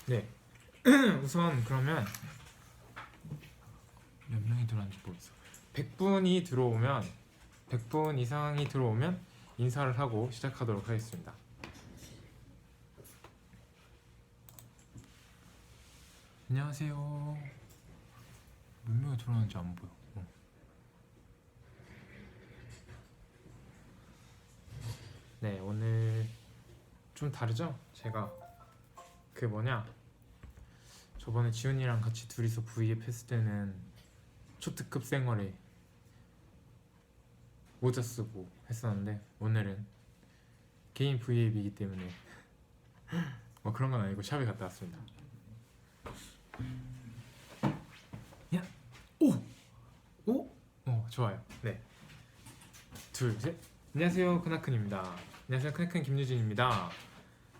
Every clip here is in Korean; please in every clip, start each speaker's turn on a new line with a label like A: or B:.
A: 네. 우선 그러면 몇 명이 들어왔는지 모르겠어. 100분이 들어오면 100분 이상이 들어오면 인사를 하고 시작하도록 하겠습니다. 안녕하세요. 몇 명이 들어왔는지 안 보여. 네, 오늘 좀 다르죠? 제가 저번에 지훈이랑 같이 둘이서 V앱 했을 때는 초특급 생활에 모자 쓰고 했었는데 오늘은 개인 V앱이기 때문에 뭐 그런 건 아니고 샵에 갔다 왔습니다. 야, 오, 오, 좋아요. 네, 둘, 셋. 안녕하세요, 크나큰입니다. 안녕하세요, 크나큰 김유진입니다.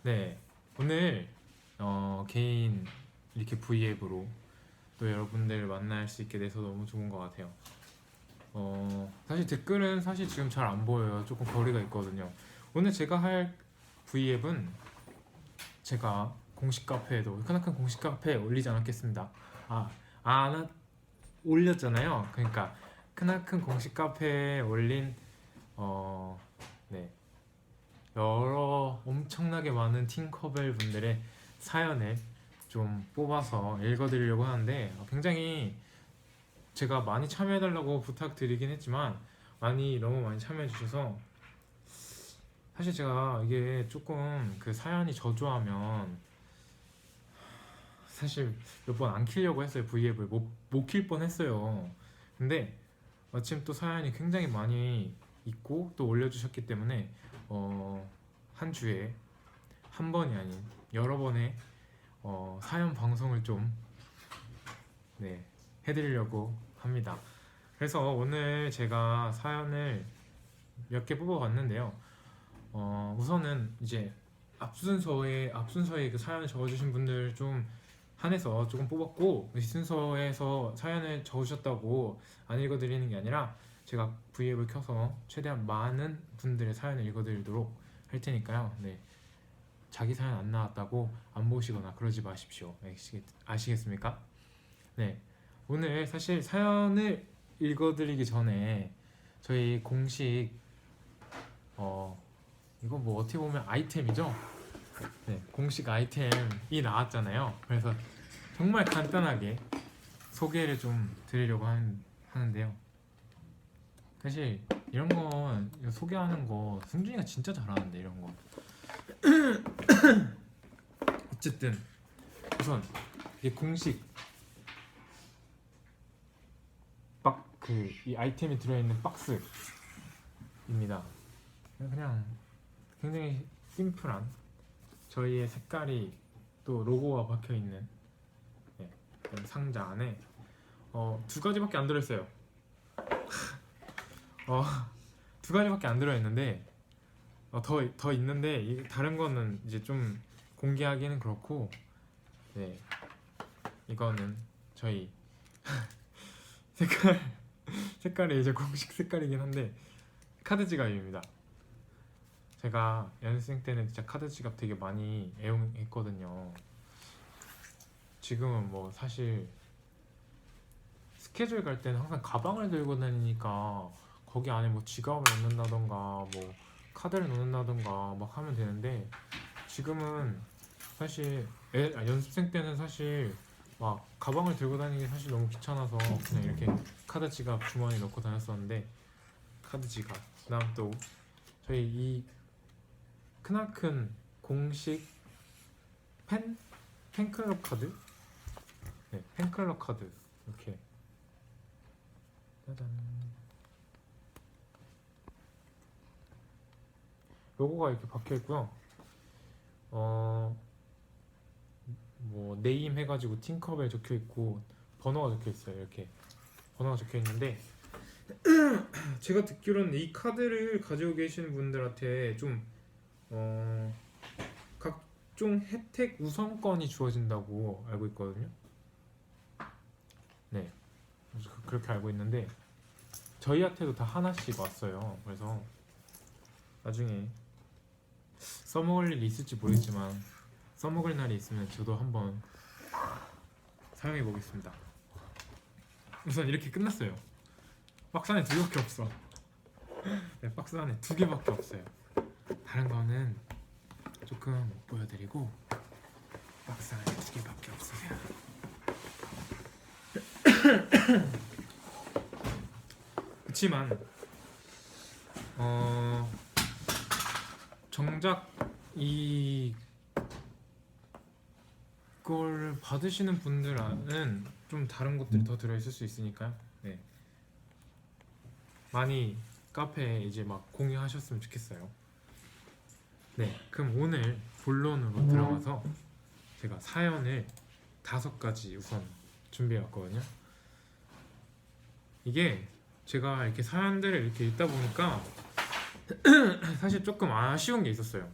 A: 네, 오늘 개인 이렇게 V앱으로 또 여러분들을 만날 수 있게 돼서 너무 좋은 것 같아요. 사실 댓글은 사실 지금 잘 안 보여요. 조금 거리가 있거든요. 오늘 제가 할 V앱은 제가 공식 카페에도 크나큰 공식 카페에 올리지 않았겠습니다. 안 올렸잖아요. 그러니까 크나큰 공식 카페에 올린 네, 여러 엄청나게 많은 팅커벨 분들의 사연을 좀 뽑아서 읽어드리려고 하는데 굉장히 제가 많이 참여해달라고 부탁드리긴 했지만 너무 많이 참여해주셔서 사실 제가 이게 조금 그 사연이 저조하면 사실 몇 번 안 키려고 했어요. V앱을 못 킬 뻔했어요. 근데 마침 또 사연이 굉장히 많이 있고 또 올려주셨기 때문에 한 주에 한 번이 아닌 여러 번의 사연 방송을 좀 해드리려고 합니다. 그래서 오늘 제가 사연을 몇 개 뽑아봤는데요. 우선은 이제 앞순서에 그 사연을 적어주신 분들 좀 한해서 조금 뽑았고, 뒷순서에서 사연을 적으셨다고 안 읽어드리는 게 아니라 제가 V앱을 켜서 최대한 많은 분들의 사연을 읽어드리도록 할 테니까요. 네, 자기 사연 안 나왔다고 안 보시거나 그러지 마십시오. 아시겠습니까? 네, 오늘 사실 사연을 읽어드리기 전에 저희 공식 이거 뭐 어떻게 보면 아이템이죠? 네, 공식 아이템이 나왔잖아요. 그래서 정말 간단하게 소개를 좀 드리려고 하는데요. 사실 이런 거 소개하는 거 승준이가 진짜 잘하는데 이런 거. 어쨌든 우선 이게 공식 이 아이템이 들어있는 박스입니다. 그냥 굉장히 심플한 저희의 색깔이 또 로고가 박혀있는 그런 상자 안에 두 가지밖에 안 들어있어요. 두 가지밖에 안 들어있는데 더 있는데 다른 거는 이제 좀 공개하기는 그렇고, 네, 이거는 저희 색깔이 이제 공식 색깔이긴 한데 카드 지갑입니다. 제가 연습생 때는 진짜 카드 지갑 되게 많이 애용했거든요. 지금은 뭐 사실 스케줄 갈 때는 항상 가방을 들고 다니니까 거기 안에 뭐 지갑을 넣는다던가 뭐 카드를 넣는다던가 막 하면 되는데, 지금은 사실 연습생 때는 사실 막 가방을 들고 다니기 사실 너무 귀찮아서 그냥 이렇게 카드 지갑 주머니에 넣고 다녔었는데, 카드 지갑, 그다음 또 저희 이 크나큰 공식 팬클럽 카드, 네, 팬클럽 카드 이렇게 짜잔, 로고가 이렇게 박혀 있고요. 뭐 네임 해가지고 팅커벨 적혀 있고 번호가 적혀 있어요. 이렇게 번호가 적혀 있는데 제가 듣기로는 이 카드를 가지고 계시는 분들한테 좀 각종 혜택 우선권이 주어진다고 알고 있거든요. 네, 그래서 그렇게 알고 있는데 저희한테도 다 하나씩 왔어요. 그래서 나중에 써먹을 일이 있을지 모르겠지만 써먹을 날이 있으면 저도 한번 사용해 보겠습니다. 우선 이렇게 끝났어요. 박스 안에 2개밖에 없어. 네, 박스 안에 2개밖에 없어요. 다른 거는 조금 못 보여드리고 박스 안에 2개밖에 없어요. 그치만 정작 이걸 받으시는 분들은 좀 다른 것들이 더 들어있을 수 있으니까요. 네. 많이 카페에 이제 막 공유하셨으면 좋겠어요. 네, 그럼 오늘 본론으로 들어가서 제가 사연을 5가지 우선 준비해 왔거든요. 이게 제가 이렇게 사연들을 이렇게 읽다 보니까 사실 조금 아쉬운 게 있었어요.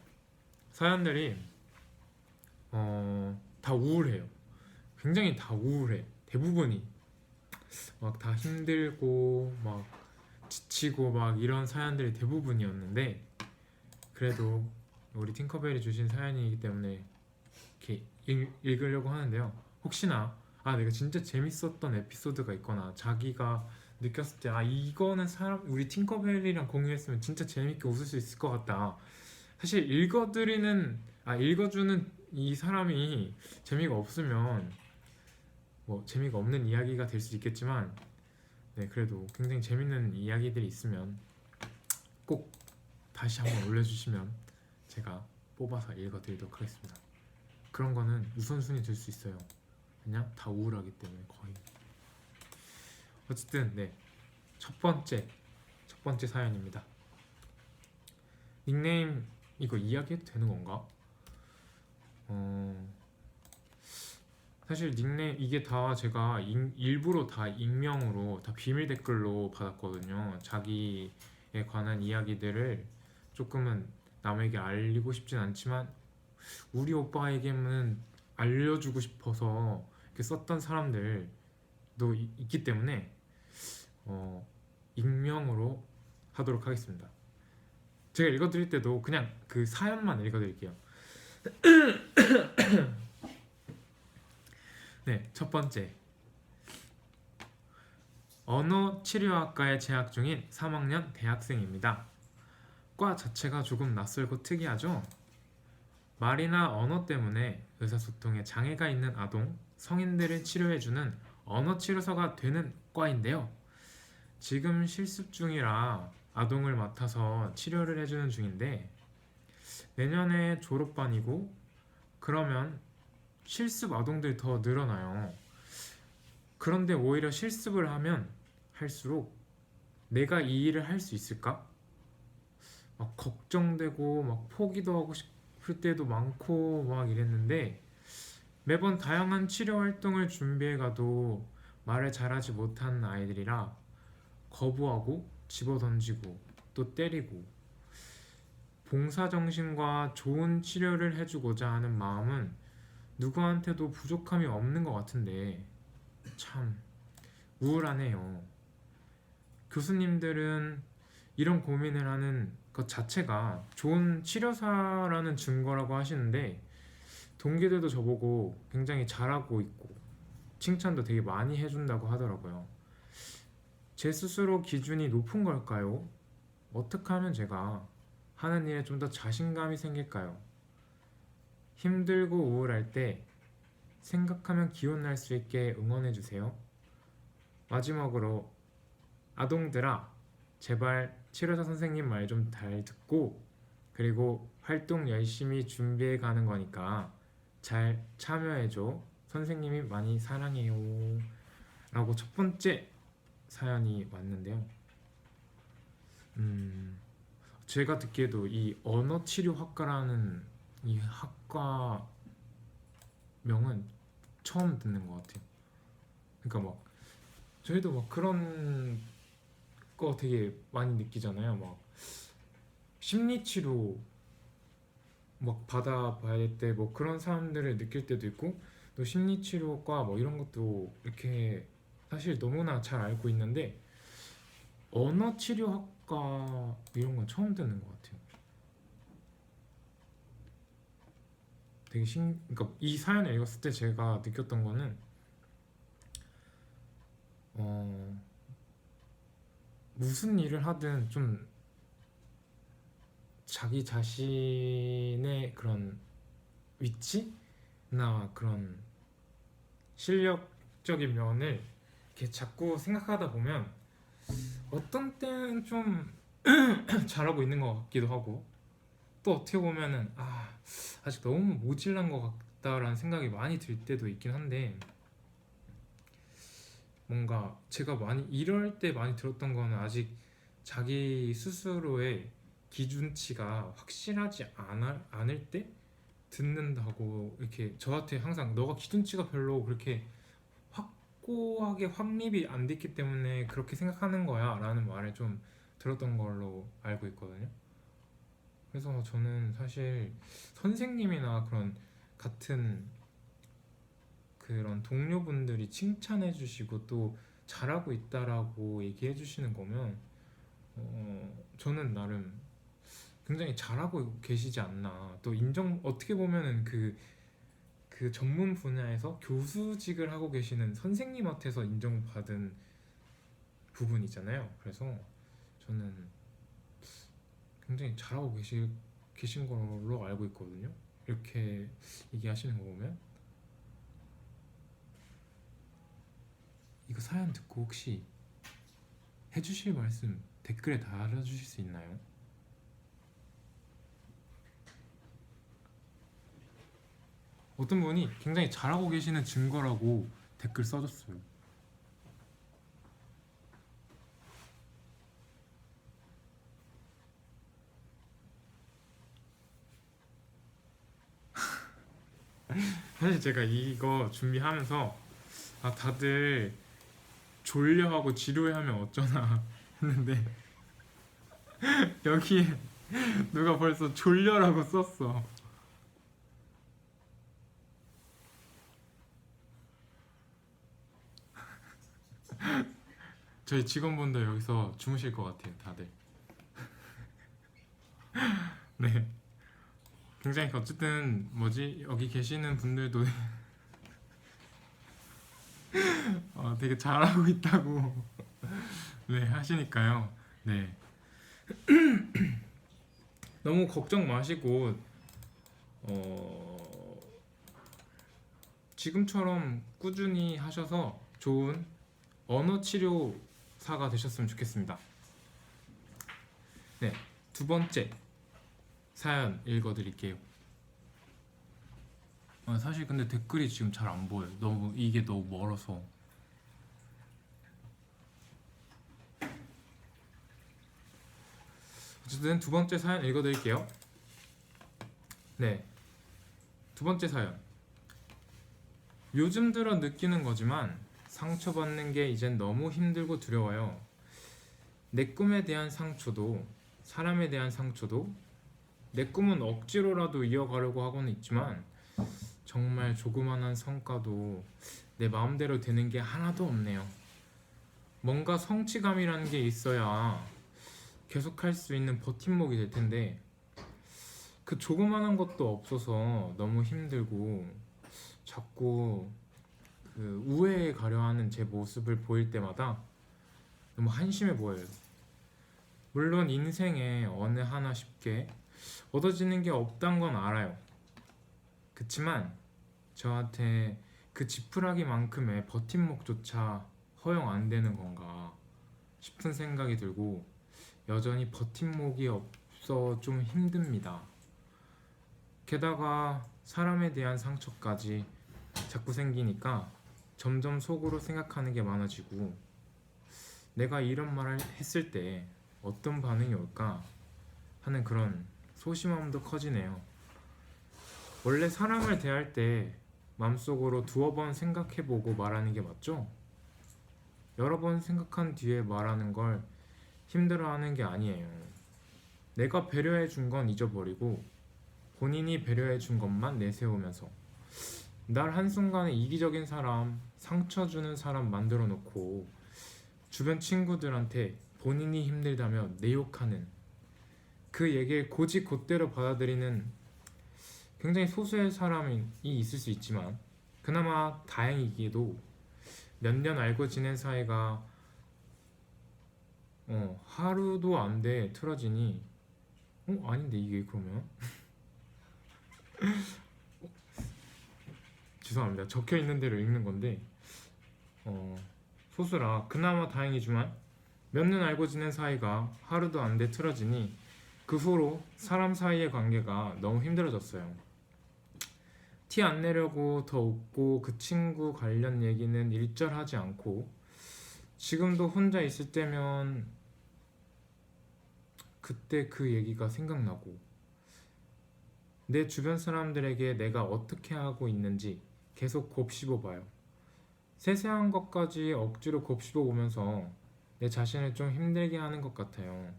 A: 사연들이 다 우울해요. 굉장히 다 우울해. 대부분이 막 다 힘들고 막 지치고 막 이런 사연들이 대부분이었는데 그래도 우리 팅커벨이 주신 사연이기 때문에 이렇게 읽으려고 하는데요. 혹시나 내가 진짜 재밌었던 에피소드가 있거나 자기가 느꼈을 때 이거는 우리 팅커벨이랑 공유했으면 진짜 재밌게 웃을 수 있을 것 같다. 사실 읽어주는 이 사람이 재미가 없으면 뭐 재미가 없는 이야기가 될 수 있겠지만 네, 그래도 굉장히 재밌는 이야기들이 있으면 꼭 다시 한번 올려주시면 제가 뽑아서 읽어드리도록 하겠습니다. 그런 거는 우선순위 될 수 있어요. 그냥 다 우울하기 때문에 거의. 어쨌든 네, 첫 번째 사연입니다. 닉네임 이거 이야기해도 되는 건가? 사실 닉네임 이게 다 제가 일부러 다 익명으로 다 비밀 댓글로 받았거든요. 자기에 관한 이야기들을 조금은 남에게 알리고 싶진 않지만 우리 오빠에게는 알려주고 싶어서 이렇게 썼던 사람들도 있기 때문에 익명으로 하도록 하겠습니다. 제가 읽어드릴 때도 그냥 그 사연만 읽어드릴게요. 네, 첫 번째. 언어치료학과에 재학 중인 3학년 대학생입니다. 과 자체가 조금 낯설고 특이하죠? 말이나 언어 때문에 의사소통에 장애가 있는 아동, 성인들을 치료해주는 언어치료사가 되는 과인데요. 지금 실습 중이라 아동을 맡아서 치료를 해주는 중인데 내년에 졸업반이고 그러면 실습 아동들이 더 늘어나요. 그런데 오히려 실습을 하면 할수록 내가 이 일을 할 수 있을까? 막 걱정되고 막 포기도 하고 싶을 때도 많고 막 이랬는데 매번 다양한 치료 활동을 준비해 가도 말을 잘하지 못하는 아이들이라 거부하고 집어던지고 또 때리고 봉사정신과 좋은 치료를 해주고자 하는 마음은 누구한테도 부족함이 없는 것 같은데 참 우울하네요. 교수님들은 이런 고민을 하는 것 자체가 좋은 치료사라는 증거라고 하시는데 동기들도 저보고 굉장히 잘하고 있고 칭찬도 되게 많이 해준다고 하더라고요. 제 스스로 기준이 높은 걸까요? 어떻게 하면 제가 하는 일에 좀 더 자신감이 생길까요? 힘들고 우울할 때 생각하면 기운 날 수 있게 응원해주세요. 마지막으로 아동들아 제발 치료사 선생님 말 좀 잘 듣고 그리고 활동 열심히 준비해 가는 거니까 잘 참여해줘. 선생님이 많이 사랑해요. 라고 첫 번째 사연이 왔는데요. 제가 듣기에도 이 언어치료학과라는 이 학과 명은 처음 듣는 것 같아요. 그러니까 막 저희도 막 그런 거 되게 많이 느끼잖아요. 막 심리치료 막 받아봐야 될 때 뭐 그런 사람들을 느낄 때도 있고 또 심리치료과 뭐 이런 것도 이렇게 사실 너무나 잘 알고 있는데 언어치료학과 이런 건 처음 듣는 것 같아요. 그러니까 이 사연을 읽었을 때 제가 느꼈던 거는 무슨 일을 하든 좀 자기 자신의 그런 위치나 그런 실력적인 면을 이렇게 자꾸 생각하다 보면 어떤 때는 좀 잘하고 있는 것 같기도 하고, 또 어떻게 보면은 아직 너무 모질란 것 같다라는 생각이 많이 들 때도 있긴 한데, 뭔가 제가 많이 이럴 때 많이 들었던 거는 아직 자기 스스로의 기준치가 확실하지 않을 때 듣는다고, 이렇게 저한테 항상 너가 기준치가 별로 그렇게 확고하게 확립이 안 됐기 때문에 그렇게 생각하는 거야 라는 말을 좀 들었던 걸로 알고 있거든요. 그래서 저는 사실 선생님이나 그런 같은 그런 동료분들이 칭찬해 주시고 또 잘하고 있다라고 얘기해 주시는 거면 저는 나름 굉장히 잘하고 계시지 않나. 또 어떻게 보면은 그 전문 분야에서 교수직을 하고 계시는 선생님한테서 인정받은 부분이잖아요. 그래서 저는 굉장히 잘하고 계신 걸로 알고 있거든요. 이렇게 얘기하시는 거 보면. 이거 사연 듣고 혹시 해주실 말씀 댓글에 달아주실 수 있나요? 어떤 분이 굉장히 잘하고 계시는 증거라고 댓글 써줬어요. 사실 제가 이거 준비하면서 다들 졸려하고 지루해하면 어쩌나 했는데 여기에 누가 벌써 졸려라고 썼어. 저희 직원분들 여기서 주무실 것 같아요, 다들. 네. 굉장히 어쨌든 여기 계시는 분들도 되게 잘하고 있다고 네 하시니까요. 네. 너무 걱정 마시고 지금처럼 꾸준히 하셔서 좋은 언어 치료사가 되셨으면 좋겠습니다. 네, 두 번째 사연 읽어드릴게요. 사실 근데 댓글이 지금 잘 안 보여요. 이게 너무 멀어서. 어쨌든 두 번째 사연 읽어드릴게요. 네, 두 번째 사연. 요즘 들어 느끼는 거지만 상처받는 게 이젠 너무 힘들고 두려워요. 내 꿈에 대한 상처도 사람에 대한 상처도 내 꿈은 억지로라도 이어가려고 하고는 있지만 정말 조그만한 성과도 내 마음대로 되는 게 하나도 없네요. 뭔가 성취감이라는 게 있어야 계속할 수 있는 버팀목이 될 텐데 그 조그만한 것도 없어서 너무 힘들고 자꾸 그 우회해 가려 하는 제 모습을 보일 때마다 너무 한심해 보여요. 물론 인생에 어느 하나 쉽게 얻어지는 게 없단 건 알아요. 그치만 저한테 그 지푸라기만큼의 버팀목조차 허용 안 되는 건가 싶은 생각이 들고 여전히 버팀목이 없어 좀 힘듭니다. 게다가 사람에 대한 상처까지 자꾸 생기니까 점점 속으로 생각하는 게 많아지고 내가 이런 말을 했을 때 어떤 반응이 올까 하는 그런 소심함도 커지네요. 원래 사람을 대할 때 마음속으로 두어 번 생각해보고 말하는 게 맞죠? 여러 번 생각한 뒤에 말하는 걸 힘들어하는 게 아니에요. 내가 배려해 준 건 잊어버리고 본인이 배려해 준 것만 내세우면서 날 한순간에 이기적인 사람, 상처 주는 사람 만들어 놓고 주변 친구들한테 본인이 힘들다며 내 욕하는 그 얘기를 곧이곧대로 받아들이는 굉장히 소수의 사람이 있을 수 있지만 그나마 다행이게도 몇 년 알고 지낸 사이가 하루도 안 돼 틀어지니 아닌데 이게 그러면 죄송합니다. 적혀 있는 대로 읽는 건데 소수라 그나마 다행이지만 몇 년 알고 지낸 사이가 하루도 안 돼 틀어지니 그 후로 사람 사이의 관계가 너무 힘들어졌어요. 티 안 내려고 더 웃고 그 친구 관련 얘기는 일절하지 않고 지금도 혼자 있을 때면 그때 그 얘기가 생각나고 내 주변 사람들에게 내가 어떻게 하고 있는지 계속 곱씹어 봐요. 세세한 것까지 억지로 곱씹어 보면서 내 자신을 좀 힘들게 하는 것 같아요.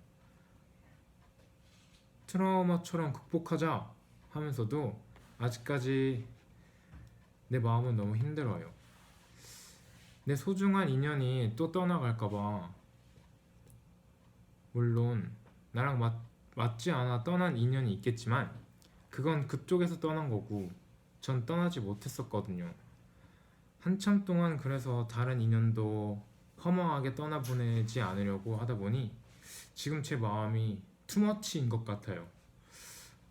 A: 트라우마처럼 극복하자 하면서도 아직까지 내 마음은 너무 힘들어요. 내 소중한 인연이 또 떠나갈까봐. 물론 나랑 맞지 않아 떠난 인연이 있겠지만 그건 그쪽에서 떠난 거고 전 떠나지 못했었거든요. 한참 동안 그래서 다른 인연도 허망하게 떠나보내지 않으려고 하다 보니 지금 제 마음이 투머치인 것 같아요.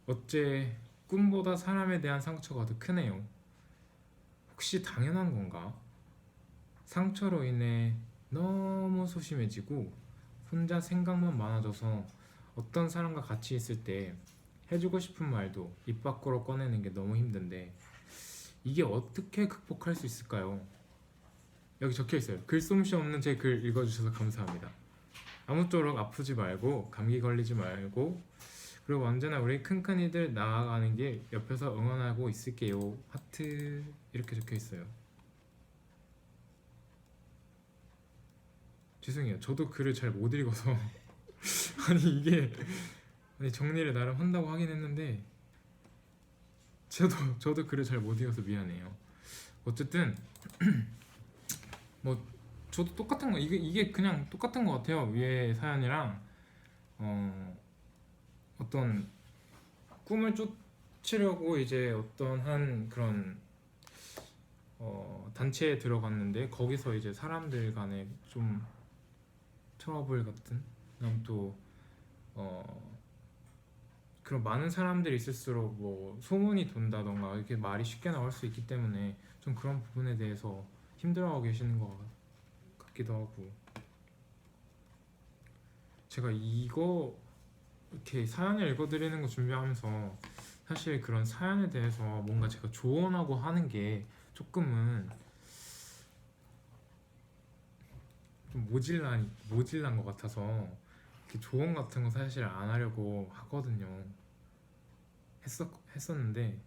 A: 어째 꿈보다 사람에 대한 상처가 더 크네요. 혹시 당연한 건가? 상처로 인해 너무 소심해지고 혼자 생각만 많아져서 어떤 사람과 같이 있을 때 해주고 싶은 말도 입 밖으로 꺼내는 게 너무 힘든데 이게 어떻게 극복할 수 있을까요? 여기 적혀 있어요. 글솜씨 없는 제 글 읽어주셔서 감사합니다. 아무쪼록 아프지 말고 감기 걸리지 말고 그리고 언제나 우리 큰큰이들 나아가는 길 옆에서 응원하고 있을게요. 하트 이렇게 적혀 있어요. 죄송해요. 저도 글을 잘 못 읽어서 아니 정리를 나름 한다고 하긴 했는데 저도 글을 잘 못 읽어서 미안해요. 어쨌든 뭐 저도 똑같은 거 이게 그냥 똑같은 것 같아요. 위에 사연이랑 어떤 꿈을 쫓으려고 이제 어떤 한 그런 단체에 들어갔는데 거기서 이제 사람들 간에 좀 트러블 같은 또 그런 많은 사람들이 있을수록 뭐 소문이 돈다던가 이렇게 말이 쉽게 나올 수 있기 때문에 좀 그런 부분에 대해서 힘들어하고 계시는 것 같기도 하고 제가 이거 이렇게 사연을 읽어드리는 거 준비하면서 사실 그런 사연에 대해서 뭔가 제가 조언하고 하는 게 조금은 좀 모질란 것 같아서 이렇게 조언 같은 거 사실 안 하려고 하거든요. 했었는데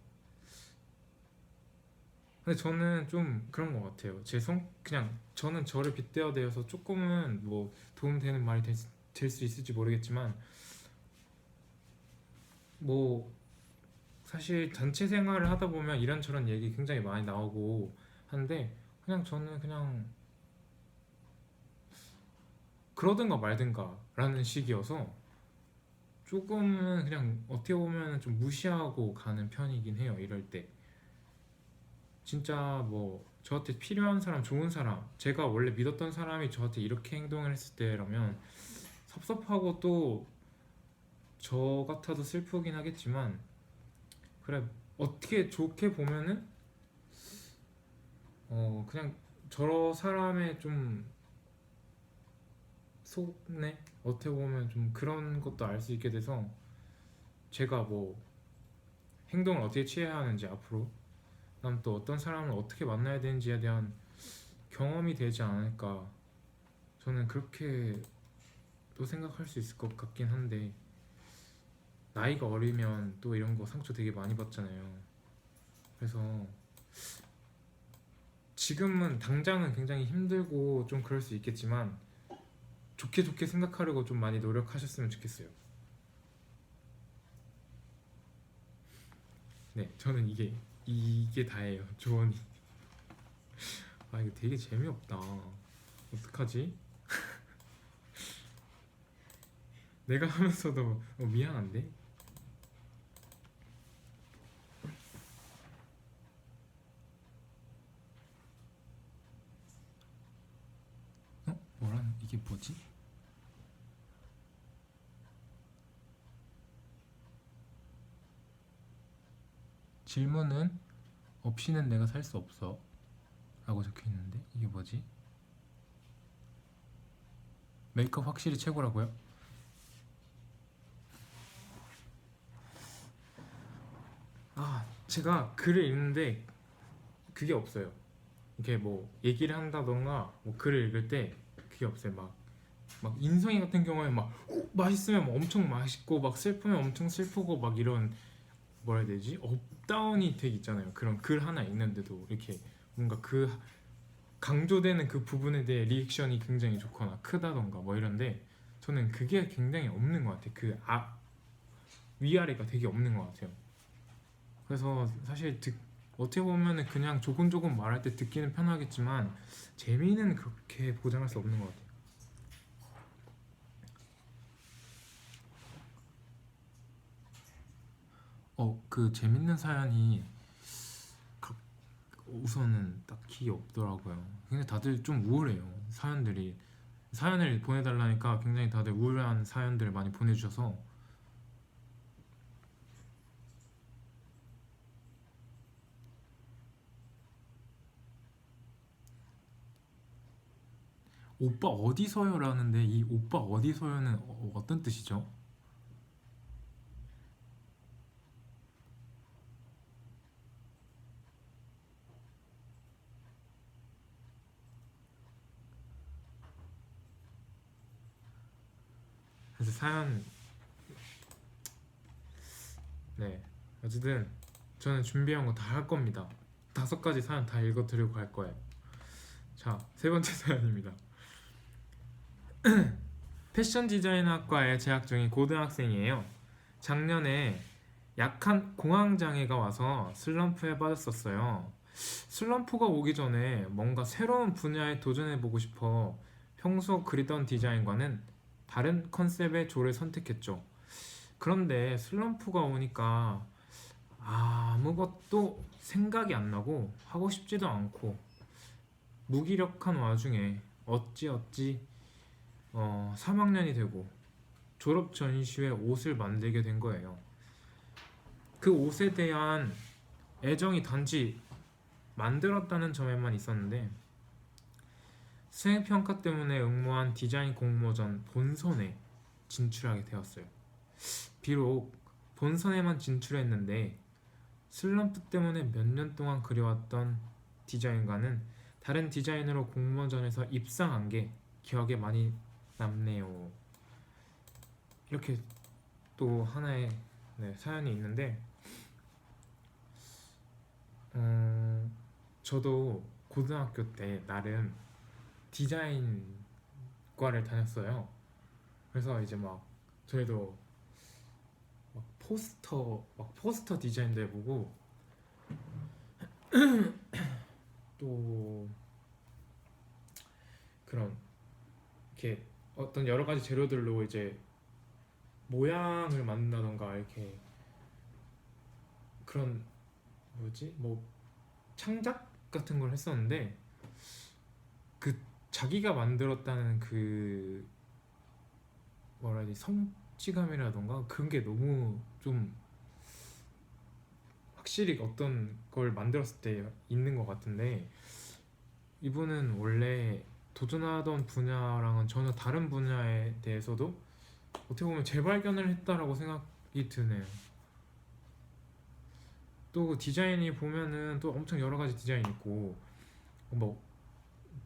A: 근데 저는 좀 그런 것 같아요. 그냥 저는 저를 빗대어 대어서 조금은 뭐 도움되는 말이 될 수 있을지 모르겠지만 뭐 사실 단체 생활을 하다 보면 이런저런 얘기 굉장히 많이 나오고 하는데 그냥 저는 그냥 그러든가 말든가 라는 식이어서 조금은 그냥 어떻게 보면 좀 무시하고 가는 편이긴 해요. 이럴 때 진짜 뭐 저한테 필요한 사람, 좋은 사람, 제가 원래 믿었던 사람이 저한테 이렇게 행동을 했을 때라면 섭섭하고 또 저 같아도 슬프긴 하겠지만 그래 어떻게 좋게 보면은 그냥 저런 사람의 좀 속내 어떻게 보면 좀 그런 것도 알 수 있게 돼서 제가 뭐 행동을 어떻게 취해야 하는지 앞으로 그다음 또 어떤 사람을 어떻게 만나야 되는지에 대한 경험이 되지 않을까 저는 그렇게 또 생각할 수 있을 것 같긴 한데 나이가 어리면 또 이런 거 상처 되게 많이 받잖아요. 그래서 지금은 당장은 굉장히 힘들고 좀 그럴 수 있겠지만 좋게 생각하려고 좀 많이 노력하셨으면 좋겠어요. 네, 저는 이게 다예요. 조언이. 아 이거 되게 재미없다. 어떡하지? 내가 하면서도 미안한데? 뭐지? 질문은 없이는 내가 살 수 없어 라고 적혀있는데 이게 뭐지? 메이크업 확실히 최고라고요? 제가 글을 읽는데 그게 없어요. 이렇게 뭐 얘기를 한다던가 뭐 글을 읽을 때 그게 없어요. 막 인성이 같은 경우에 막 맛있으면 막 엄청 맛있고 막 슬프면 엄청 슬프고 막 이런 뭐라 해야 되지? 업다운이 되게 있잖아요. 그런 글 하나 읽는데도 이렇게 뭔가 그 강조되는 그 부분에 대해 리액션이 굉장히 좋거나 크다던가 뭐 이런데 저는 그게 굉장히 없는 것 같아요. 위아래가 되게 없는 것 같아요. 그래서 사실 어떻게 보면은 그냥 조곤조곤 말할 때 듣기는 편하겠지만 재미는 그렇게 보장할 수 없는 것 같아요. 그 재밌는 사연이 우선은 딱히 없더라고요. 근데 다들 좀 우울해요. 사연을 보내달라니까 굉장히 다들 우울한 사연들을 많이 보내주셔서 오빠 어디서요? 라는데 이 오빠 어디서요는 어떤 뜻이죠? 그래서 네, 어쨌든 저는 준비한 거 다 할 겁니다. 5가지 사연 다 읽어드리고 갈 거예요. 자, 세 번째 사연입니다. 패션 디자인 학과에 재학 중인 고등학생이에요. 작년에 약한 공황 장애가 와서 슬럼프에 빠졌었어요. 슬럼프가 오기 전에 뭔가 새로운 분야에 도전해보고 싶어 평소 그리던 디자인과는 다른 컨셉의 조를 선택했죠. 그런데 슬럼프가 오니까 아무것도 생각이 안 나고 하고 싶지도 않고 무기력한 와중에 어찌어찌 3학년이 되고 졸업 전시회 옷을 만들게 된 거예요. 그 옷에 대한 애정이 단지 만들었다는 점에만 있었는데 수행평가 때문에 응모한 디자인 공모전 본선에 진출하게 되었어요. 비록 본선에만 진출했는데 슬럼프 때문에 몇 년 동안 그려왔던 디자인과는 다른 디자인으로 공모전에서 입상한 게 기억에 많이 남네요. 이렇게 또 하나의 사연이 있는데 저도 고등학교 때 나름 디자인과를 다녔어요. 그래서 이제 막 저희도 막 포스터 디자인도 해보고 또 그런 이렇게 어떤 여러 가지 재료들로 이제 모양을 만든다던가 이렇게 그런 뭐 창작 같은 걸 했었는데 그 자기가 만들었다는 그 뭐라 해야 되지 성취감이라던가 그런 게 너무 좀 확실히 어떤 걸 만들었을 때 있는 것 같은데 이분은 원래 도전하던 분야랑은 전혀 다른 분야에 대해서도 어떻게 보면 재발견을 했다라고 생각이 드네요. 또 디자인이 보면은 또 엄청 여러 가지 디자인이 있고 뭐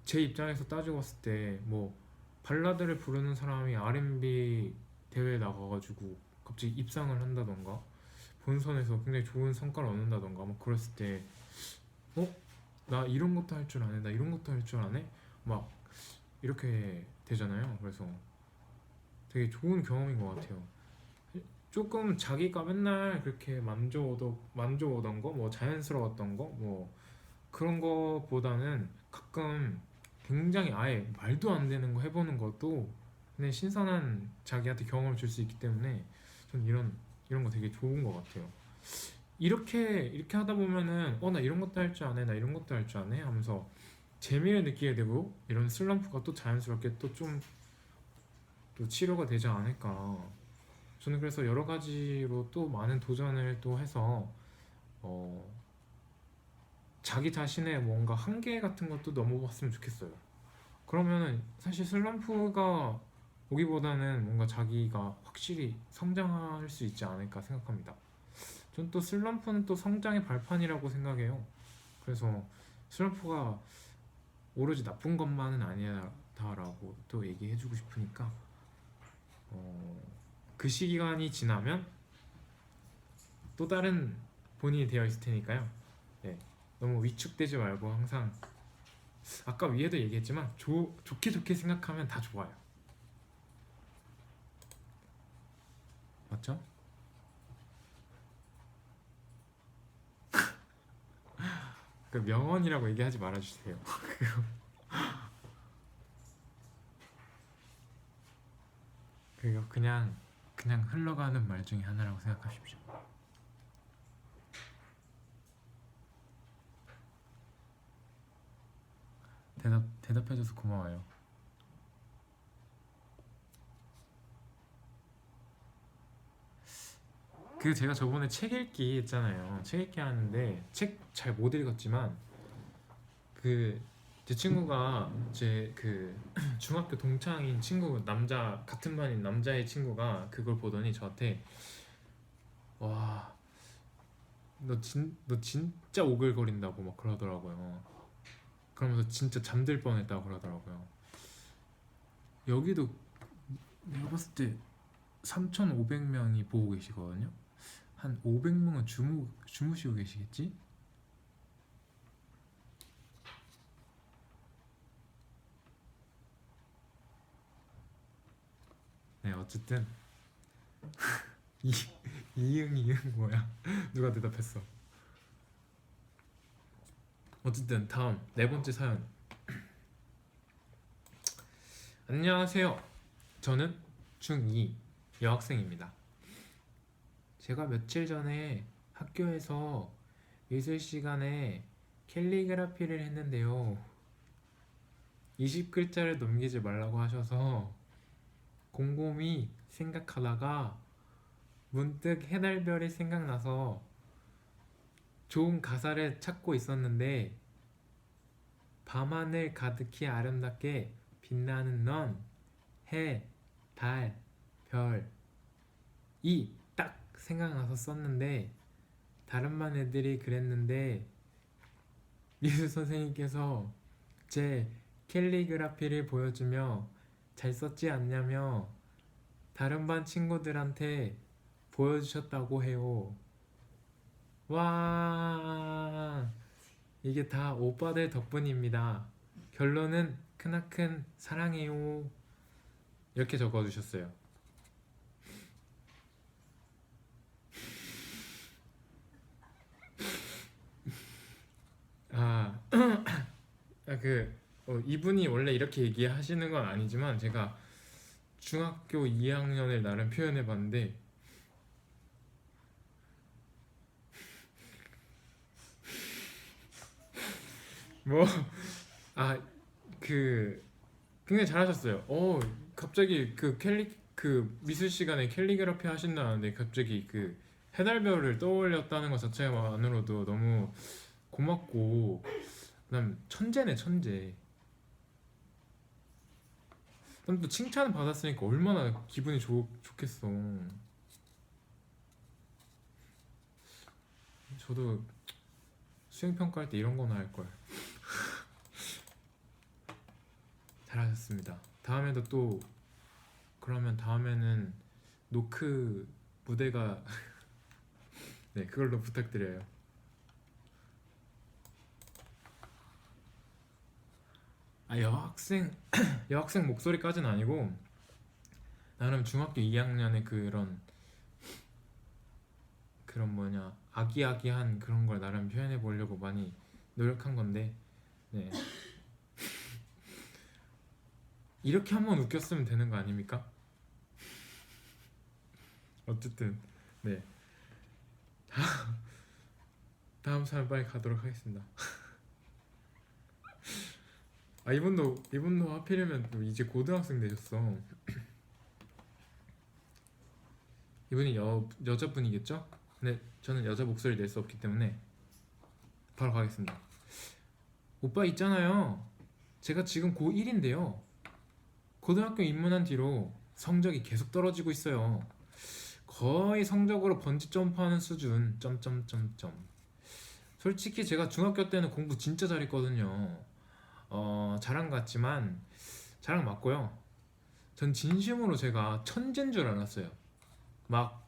A: 제 입장에서 따지고 봤을 때 뭐 발라드를 부르는 사람이 R&B 대회에 나가가지고 갑자기 입상을 한다던가 본선에서 굉장히 좋은 성과를 얻는다던가 뭐 그랬을 때 나 이런 것도 할 줄 아네 나 이런 것도 할 줄 아네 막 이렇게 되잖아요. 그래서 되게 좋은 경험인 것 같아요. 조금 자기가 맨날 그렇게 만져오던 거, 뭐 자연스러웠던 거, 뭐 그런 거보다는 가끔 굉장히 아예 말도 안 되는 거 해보는 것도 그냥 신선한 자기한테 경험을 줄 수 있기 때문에 저는 이런 거 되게 좋은 것 같아요. 이렇게 하다 보면은 나 이런 것도 할 줄 아네, 나 이런 것도 할 줄 아네 하면서 재미를 느끼게 되고 이런 슬럼프가 또 자연스럽게 또 좀 또 치료가 되지 않을까. 저는 그래서 여러 가지로 또 많은 도전을 또 해서 어, 자기 자신의 뭔가 한계 같은 것도 넘어봤으면 좋겠어요. 그러면은 사실 슬럼프가 오기보다는 뭔가 자기가 확실히 성장할 수 있지 않을까 생각합니다. 전 또 슬럼프는 또 성장의 발판이라고 생각해요. 그래서 슬럼프가 오로지 나쁜 것만은 아니다라고 또 얘기해주고 싶으니까 어, 그 시기간이 지나면 또 다른 본인이 되어 있을 테니까요. 네, 너무 위축되지 말고 항상 아까 위에도 얘기했지만 좋게 좋게 생각하면 다 좋아요. 맞죠? 그 명언이라고 얘기하지 말아주세요. 그거 그냥 흘러가는 말 중에 하나라고 생각하십시오. 대답해줘서 고마워요. 그 제가 저번에 책 읽기 했잖아요. 책 읽기 하는데 책 잘 못 읽었지만 그 제 친구가 제 그 중학교 동창인 친구 남자 같은 반인 남자의 친구가 그걸 보더니 저한테 와 너 진짜 오글거린다고 막 그러더라고요. 그러면서 진짜 잠들 뻔했다고 그러더라고요. 여기도 내가 봤을 때 3,500명이 보고 계시거든요. 한 500명은 주무시고 계시겠지? 네, 어쨌든 이 이응 뭐야? 누가 대답했어? 어쨌든 다음 네 번째 사연. 안녕하세요. 저는 중2 여학생입니다. 제가 며칠 전에 학교에서 미술 시간에 캘리그라피를 했는데요. 20글자를 넘기지 말라고 하셔서 곰곰이 생각하다가 문득 해달별이 생각나서 좋은 가사를 찾고 있었는데 밤하늘 가득히 아름답게 빛나는 넌 해, 달, 별 이 딱 생각나서 썼는데 다른 반 애들이 그랬는데 미술 선생님께서 제 캘리그라피를 보여주며 잘 썼지 않냐며 다른 반 친구들한테 보여주셨다고 해요. 와, 이게 다 오빠들 덕분입니다. 결론은 크나큰 사랑해요. 이렇게 적어주셨어요. 아, 이분이 원래 이렇게 얘기하시는 건 아니지만 제가 중학교 2학년을 나름 표현해봤는데 뭐 그 굉장히 잘하셨어요. 갑자기 그 미술 시간에 캘리그라피 하신다는데 갑자기 그 해달별을 떠올렸다는 것 자체만으로도 너무 고맙고 그다음 천재네 천재. 그럼 또 칭찬 받았으니까 얼마나 기분이 좋겠어. 저도 수행 평가할 때 이런 거나 할 걸. 잘하셨습니다. 다음에도 또 그러면 다음에는 노크 무대가 네 그걸로 부탁드려요. 여학생 여학생 목소리까지는 아니고 나름 중학교 2학년의 그런 뭐냐 아기아기한 그런 걸 나름 표현해 보려고 많이 노력한 건데 네 이렇게 한번 웃겼으면 되는 거 아닙니까? 어쨌든 네 다음 사연 빨리 가도록 하겠습니다. 이분도 하필이면 또 이제 고등학생 되셨어. 이분이 여자분이겠죠? 근데 저는 여자 목소리 낼 수 없기 때문에 바로 가겠습니다. 오빠 있잖아요. 제가 지금 고1인데요. 고등학교 입문한 뒤로 성적이 계속 떨어지고 있어요. 거의 성적으로 번지 점프하는 수준. 점점점점. 솔직히 제가 중학교 때는 공부 진짜 잘했거든요. 자랑 같지만 자랑 맞고요. 전 진심으로 제가 천재인 줄 알았어요. 막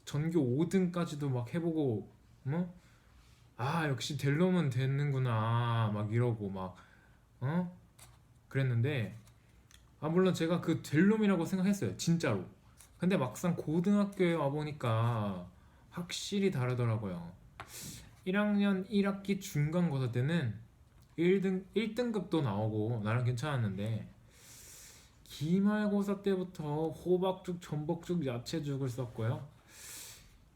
A: 전교 5등까지도 막 해보고 뭐? 아 역시 델롬은 되는구나 막 이러고 막 그랬는데 물론 제가 그 델롬이라고 생각했어요 진짜로. 근데 막상 고등학교에 와보니까 확실히 다르더라고요. 1학년 1학기 중간고사 때는 1등급도 나오고 나름 괜찮았는데 기말고사 때부터 호박죽, 전복죽, 야채죽을 썼고요.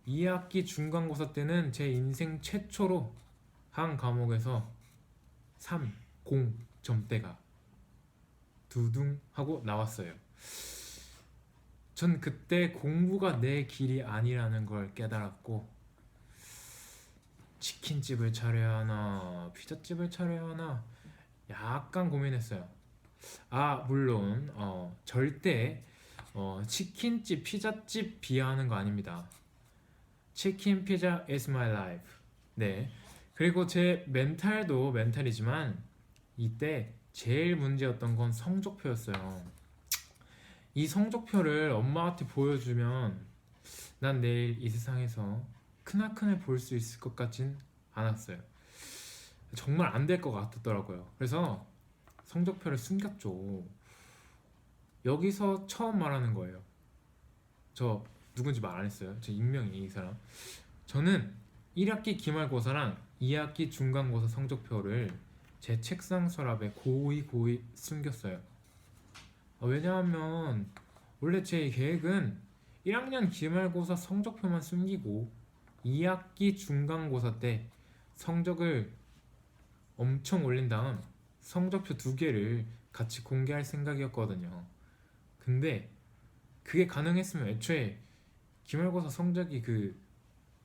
A: 2학기 중간고사 때는 제 인생 최초로 한 과목에서 3, 0 점대가 두둥 하고 나왔어요. 전 그때 공부가 내 길이 아니라는 걸 깨달았고 치킨집을 차려야 하나 피자집을 차려야 하나 약간 고민했어요. 물론 절대 치킨집 피자집 비하하는 거 아닙니다. 치킨 피자 is my life. 네. 그리고 제 멘탈도 멘탈이지만 이때 제일 문제였던 건 성적표였어요. 이 성적표를 엄마한테 보여주면 난 내일 이 세상에서 크나큰을 볼 수 있을 것 같진 않았어요. 정말 안 될 것 같았더라고요. 그래서 성적표를 숨겼죠. 여기서 처음 말하는 거예요. 저 누군지 말 안 했어요. 제 익명이 이 사람. 저는 1학기 기말고사랑 2학기 중간고사 성적표를 제 책상 서랍에 고이 숨겼어요. 왜냐하면 원래 제 계획은 1학년 기말고사 성적표만 숨기고 2학기 중간고사 때 성적을 엄청 올린 다음 성적표 2개를 같이 공개할 생각이었거든요. 근데 그게 가능했으면 애초에 기말고사 성적이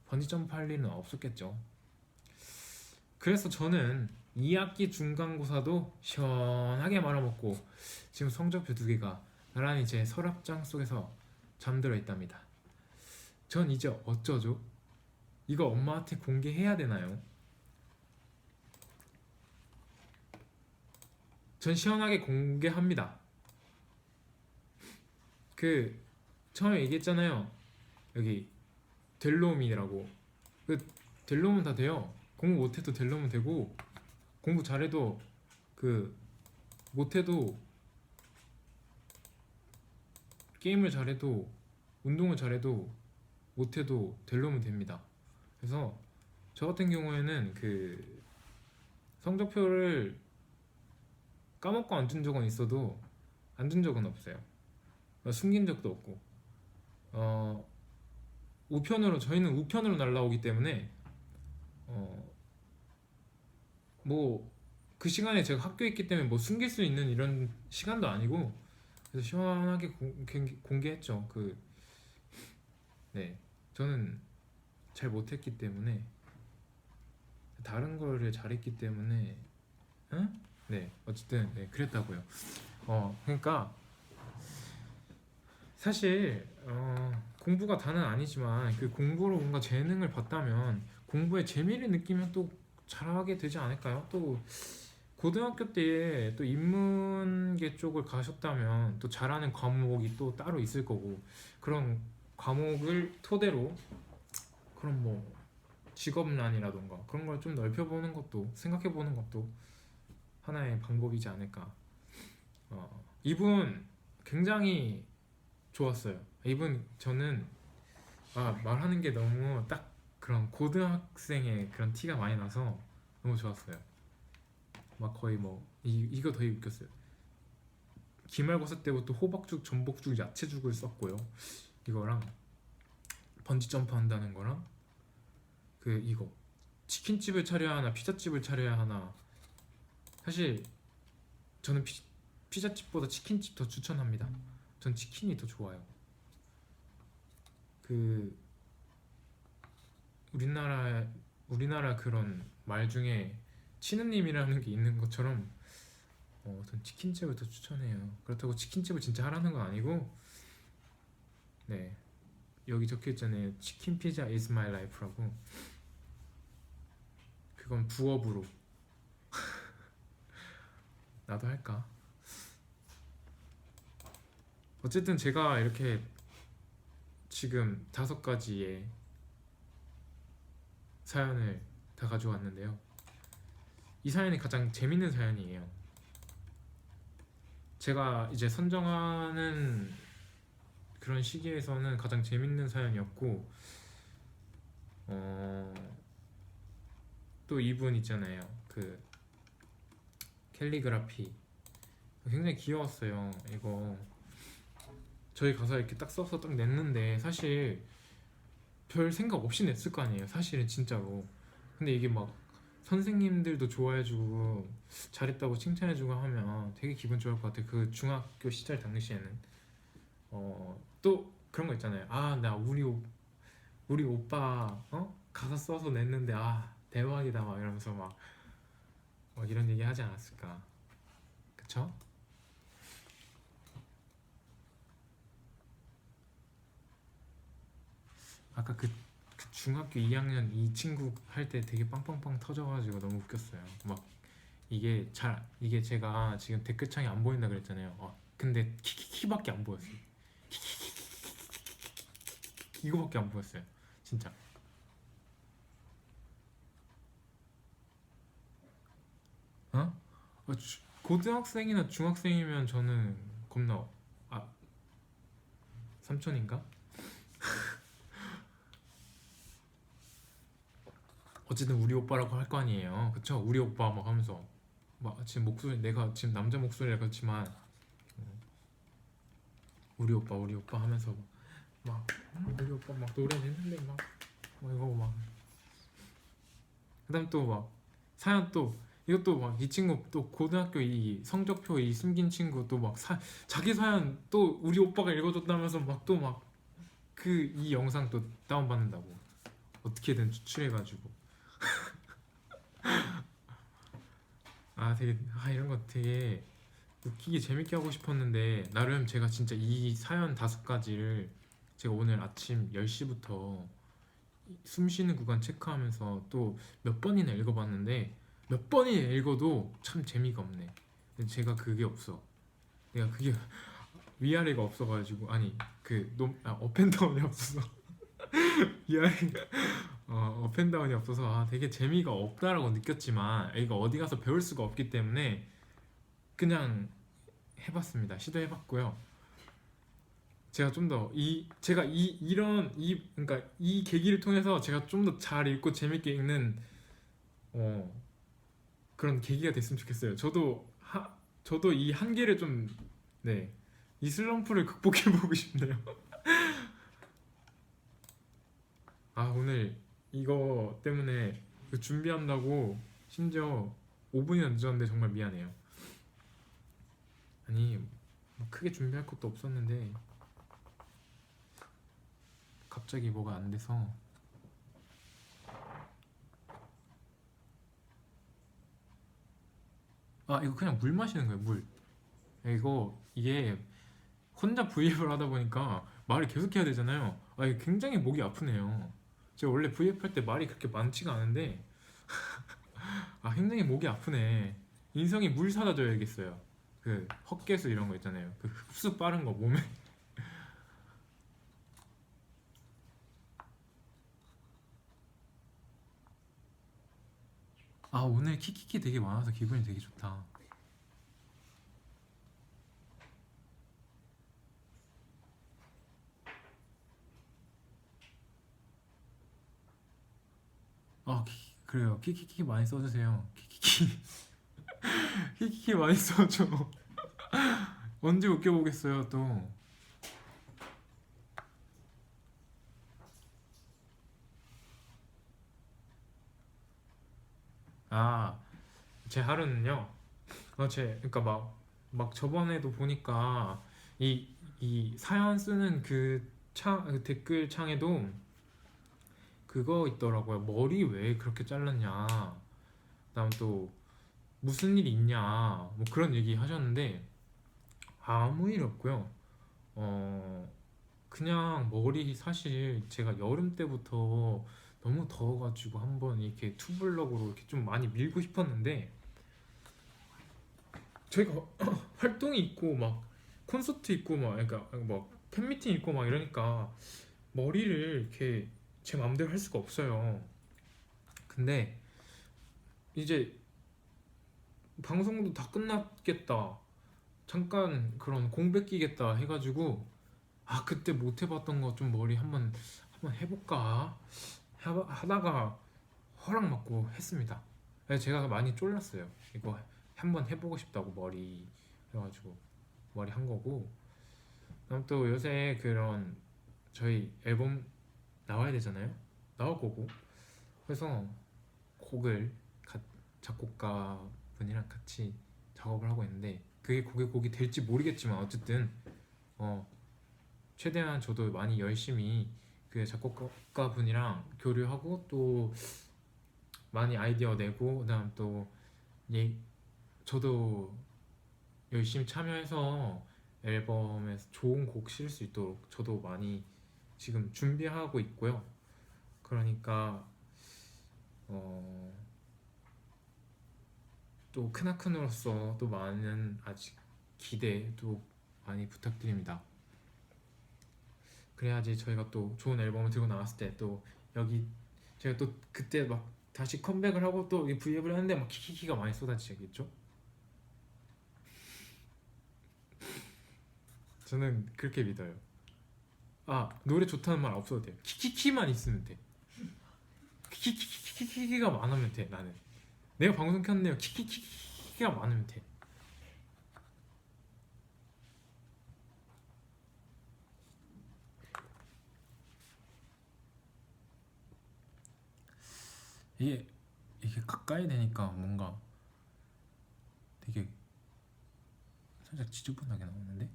A: 번지점프 할 일은 없었겠죠. 그래서 저는 2학기 중간고사도 시원하게 말아먹고 지금 성적표 2개가 나란히 제 서랍장 속에서 잠들어 있답니다. 전 이제 어쩌죠? 이거 엄마한테 공개해야 되나요? 전 시원하게 공개합니다. 처음에 얘기했잖아요. 여기 델롬이라고. 델롬은 다 돼요. 공부 못해도 델롬은 되고 공부 잘해도 못해도 게임을 잘해도 운동을 잘해도 못해도 델롬은 됩니다. 그래서 저 같은 경우에는 성적표를 까먹고 안 준 적은 있어도 안 준 적은 없어요. 숨긴 적도 없고 저희는 우편으로 날라오기 때문에 그 시간에 제가 학교에 있기 때문에 숨길 수 있는 이런 시간도 아니고 그래서 시원하게 공개했죠. 네, 저는 잘 못했기 때문에 다른 거를 잘했기 때문에 네, 어쨌든 네, 그랬다고요. 그러니까 사실 공부가 다는 아니지만 공부로 뭔가 재능을 봤다면 공부에 재미를 느끼면 또 잘하게 되지 않을까요? 또 고등학교 때에 또 인문계 쪽을 가셨다면 또 잘하는 과목이 또 따로 있을 거고 그런 과목을 토대로 그런 직업란이라던가 그런 걸 좀 넓혀보는 것도 생각해보는 것도 하나의 방법이지 않을까. 이분 굉장히 좋았어요. 이분 저는 말하는 게 너무 딱 그런 고등학생의 그런 티가 많이 나서 너무 좋았어요. 거의 이거 더 웃겼어요. 기말고사 때부터 호박죽, 전복죽, 야채죽을 썼고요. 이거랑 번지 점프 한다는 거랑 이거 치킨집을 차려야 하나 피자집을 차려야 하나. 사실 저는 피자집보다 치킨집 더 추천합니다. 전 치킨이 더 좋아요. 그 우리나라 그런 말 중에 치느님이라는 게 있는 것처럼 전 치킨집을 더 추천해요. 그렇다고 치킨집을 진짜 하라는 건 아니고, 네, 여기 적혀 있잖아요. 치킨 피자 is my life라고. 그건 부업으로. 나도 할까? 어쨌든 제가 이렇게 지금 5가지의 사연을 다 가져왔는데요. 이 사연이 가장 재밌는 사연이에요. 제가 이제 선정하는 그런 시기에서는 가장 재밌는 사연이었고, 또 이분 있잖아요. 그 캘리그라피 굉장히 귀여웠어요. 이거 저희 가서 이렇게 딱 써서 딱 냈는데 사실 별 생각 없이 냈을 거 아니에요. 사실은 진짜로. 근데 이게 막 선생님들도 좋아해주고 잘했다고 칭찬해주고 하면 되게 기분 좋을 것 같아요. 그 중학교 시절 당시에는 또 그런 거 있잖아요. 아, 나 우리 오빠 가사 써서 냈는데 대박이다 막 이러면서 막 이런 얘기 하지 않았을까. 그쵸? 아까 그 중학교 2학년 이 친구 할 때 되게 빵빵빵 터져가지고 너무 웃겼어요. 막 이게 제가 지금 댓글창이 안 보인다 그랬잖아요. 근데 키키키밖에 안 보였어요. 이거밖에 안 보였어요. 진짜. 어? 고등학생이나 중학생이면 저는 겁나 아 삼촌인가? 어쨌든 우리 오빠라고 할 거 아니에요. 그쵸? 우리 오빠 막 하면서 막 지금 목소리 내가 지금 남자 목소리라 그렇지만 우리 오빠 하면서 막 우리 오빠 막 노래 내는데 막 이거 막 그다음 또 막 사연 또 이것도 막 이 친구 또 고등학교 이 성적표 이 숨긴 친구 또 막 자기 사연 또 우리 오빠가 읽어줬다면서 막 또 막 그 이 영상 또 다운받는다고 어떻게든 추출해가지고 되게 이런 거 되게 웃기게 재밌게 하고 싶었는데 나름 제가 진짜 이 사연 5가지를 제가 오늘 아침 10시부터 숨 쉬는 구간 체크하면서 또 몇 번이나 읽어봤는데 몇 번이나 읽어도 참 재미가 없네. 근데 제가 그게 없어. 내가 그게 위아래가 없어가지고 아니 업앤다운이 없어서 위아래 업앤다운이 없어서 되게 재미가 없다라고 느꼈지만 이거 어디 가서 배울 수가 없기 때문에 그냥 해봤습니다. 시도해봤고요. 제가 좀 더 제가 그러니까 이 계기를 통해서 제가 좀 더 잘 읽고 재밌게 읽는 그런 계기가 됐으면 좋겠어요. 저도 이 한계를 좀 이 슬럼프를 극복해보고 싶네요. 오늘 이거 때문에 준비한다고 심지어 5분이나 늦었는데 정말 미안해요. 아니 뭐 크게 준비할 것도 없었는데 갑자기 뭐가 안 돼서 이거 그냥 물 마시는 거예요. 물. 이게 혼자 V앱을 하다 보니까 말을 계속 해야 되잖아요. 이게 굉장히 목이 아프네요. 제가 원래 V앱 할 때 말이 그렇게 많지가 않은데 굉장히 목이 아프네. 인성이 물 사다 줘야겠어요. 그 헛개수 이런 거 있잖아요. 그 흡수 빠른 거 몸에. 오늘 키키키 되게 많아서 기분이 되게 좋다. 그래요. 키키키 많이 써주세요. 키키키 키키키 많이 써줘. 언제 웃겨보겠어요 또. 제 하루는요. 그러니까 막 저번에도 보니까 이 사연 쓰는 그 댓글 창에도 그거 있더라고요. 머리 왜 그렇게 잘랐냐. 그다음 또 무슨 일 있냐. 뭐 그런 얘기 하셨는데 아무 일 없고요. 그냥 머리 사실 제가 여름 때부터 너무 더워가지고 한번 이렇게 투블럭으로 이렇게 좀 많이 밀고 싶었는데 저희가 활동이 있고 막 콘서트 있고 막 그러니까 뭐 팬미팅 있고 막 이러니까 머리를 이렇게 제 마음대로 할 수가 없어요. 근데 이제 방송도 다 끝났겠다. 잠깐 그런 공백 끼겠다 해가지고 그때 못 해봤던 거 좀 머리 한번 해볼까 하다가 허락 받고 했습니다. 그래서 제가 많이 쫄랐어요. 이거 한번 해보고 싶다고 머리 해가지고 머리 한 거고. 그럼 또 요새 그런 저희 앨범 나와야 되잖아요. 나올 거고. 그래서 곡을 작곡가 분이랑 같이 작업을 하고 있는데 그게 곡이 될지 모르겠지만 어쨌든 최대한 저도 많이 열심히 그 작곡가 분이랑 교류하고 또 많이 아이디어 내고 그다음 또 저도 열심히 참여해서 앨범에서 좋은 곡 실을 수 있도록 저도 많이 지금 준비하고 있고요. 그러니까 또 크나큰으로서 또 많은 아직 기대도 많이 부탁드립니다. 그래야지 저희가 또 좋은 앨범을 들고 나왔을 때 또 여기 제가 또 그때 막 다시 컴백을 하고 또 브이앱을 하는데 막 키키키가 많이 쏟아지겠죠? 저는 그렇게 믿어요. 노래 좋다는 말 없어도 돼요. 키키키만 있으면 돼. 키키키키키키가 많으면 돼. 나는 내가 방송 켰네요. 키키키키가 많으면 돼. 이게 가까이 되니까 뭔가 되게 살짝 지저분하게 나오는데.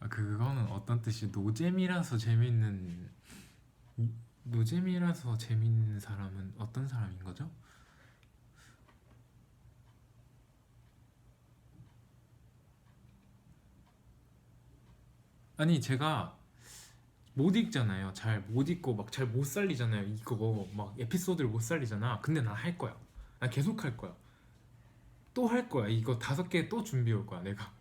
A: 그거는 어떤 뜻이 노잼이라서 재밌는 사람은 어떤 사람인 거죠? 아니 제가 못 읽잖아요. 잘 못 읽고 막 잘 못 살리잖아요. 이거 막 에피소드를 못 살리잖아. 근데 난 할 거야. 난 계속 할 거야. 또 할 거야. 이거 5개 또 준비해 올 거야. 내가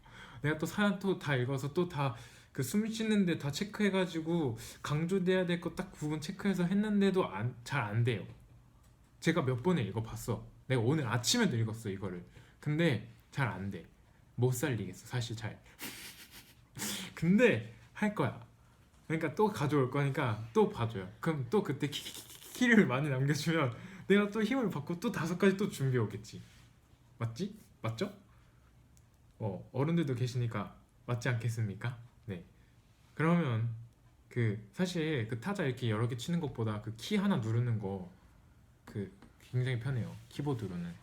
A: 또 사연 또 다 읽어서 또 다 그 숨 쉬는데 다 체크해가지고 강조돼야 될 거 딱 부분 체크해서 했는데도 잘 안 돼요. 제가 몇 번을 읽어봤어. 내가 오늘 아침에도 읽었어 이거를. 근데 잘 안 돼. 못 살리겠어 사실 잘. 근데 할 거야. 그러니까 또 가져올 거니까 또 봐줘요. 그럼 또 그때 키를 많이 남겨주면 내가 또 힘을 받고 또 5가지 또 준비해 오겠지. 맞지? 맞죠? 어른들도 계시니까 맞지 않겠습니까? 네. 그러면 사실 그 타자 이렇게 여러 개 치는 것보다 그 키 하나 누르는 거 굉장히 편해요. 키보드로는.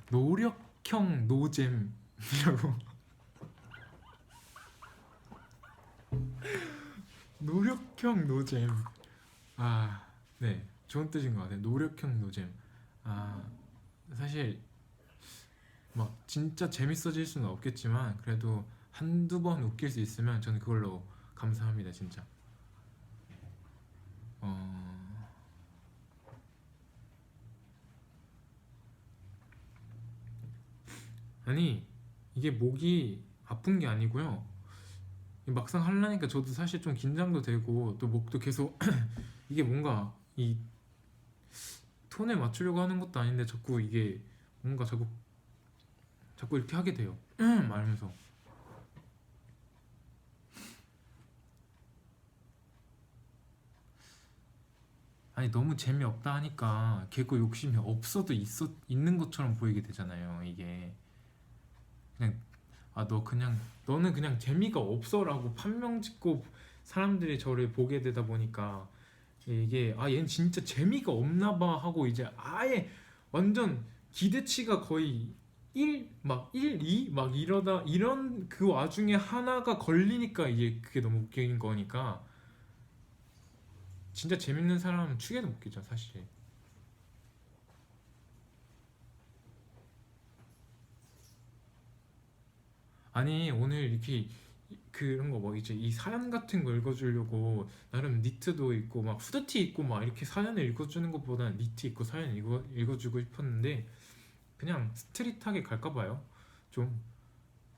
A: 노력형 노잼이라고. 노력형 노잼. 네. 좋은 뜻인 것 같아요. 노력형 노잼. 사실 뭐 진짜 재밌어질 수는 없겠지만 그래도 한두 번 웃길 수 있으면 저는 그걸로 감사합니다 진짜. 아니 이게 목이 아픈 게 아니고요. 막상 하려니까 저도 사실 좀 긴장도 되고 또 목도 계속 이게 뭔가 이 톤에 맞추려고 하는 것도 아닌데 자꾸 이게 뭔가 자꾸 이렇게 하게 돼요. 말하면서. 아니 너무 재미없다 하니까 개그 욕심이 없어도 있는 것처럼 보이게 되잖아요. 이게 그냥 너는 그냥 재미가 없어라고 판명 짓고 사람들이 저를 보게 되다 보니까 이게 아 얘는 진짜 재미가 없나 봐 하고 이제 아예 완전 기대치가 거의 1, 막 1, 2, 막 이러다 이런 그 와중에 하나가 걸리니까 이게 그게 너무 웃긴 거니까 진짜 재밌는 사람은 축에도 못 끼죠 사실. 아니 오늘 이렇게 그런 거 뭐 이제 이 사연 같은 거 읽어주려고 나름 니트도 있고 막 후드티 입고 막 이렇게 사연을 읽어주는 것보다 니트 입고 사연 읽어주고 싶었는데 그냥 스트릿하게 갈까 봐요. 좀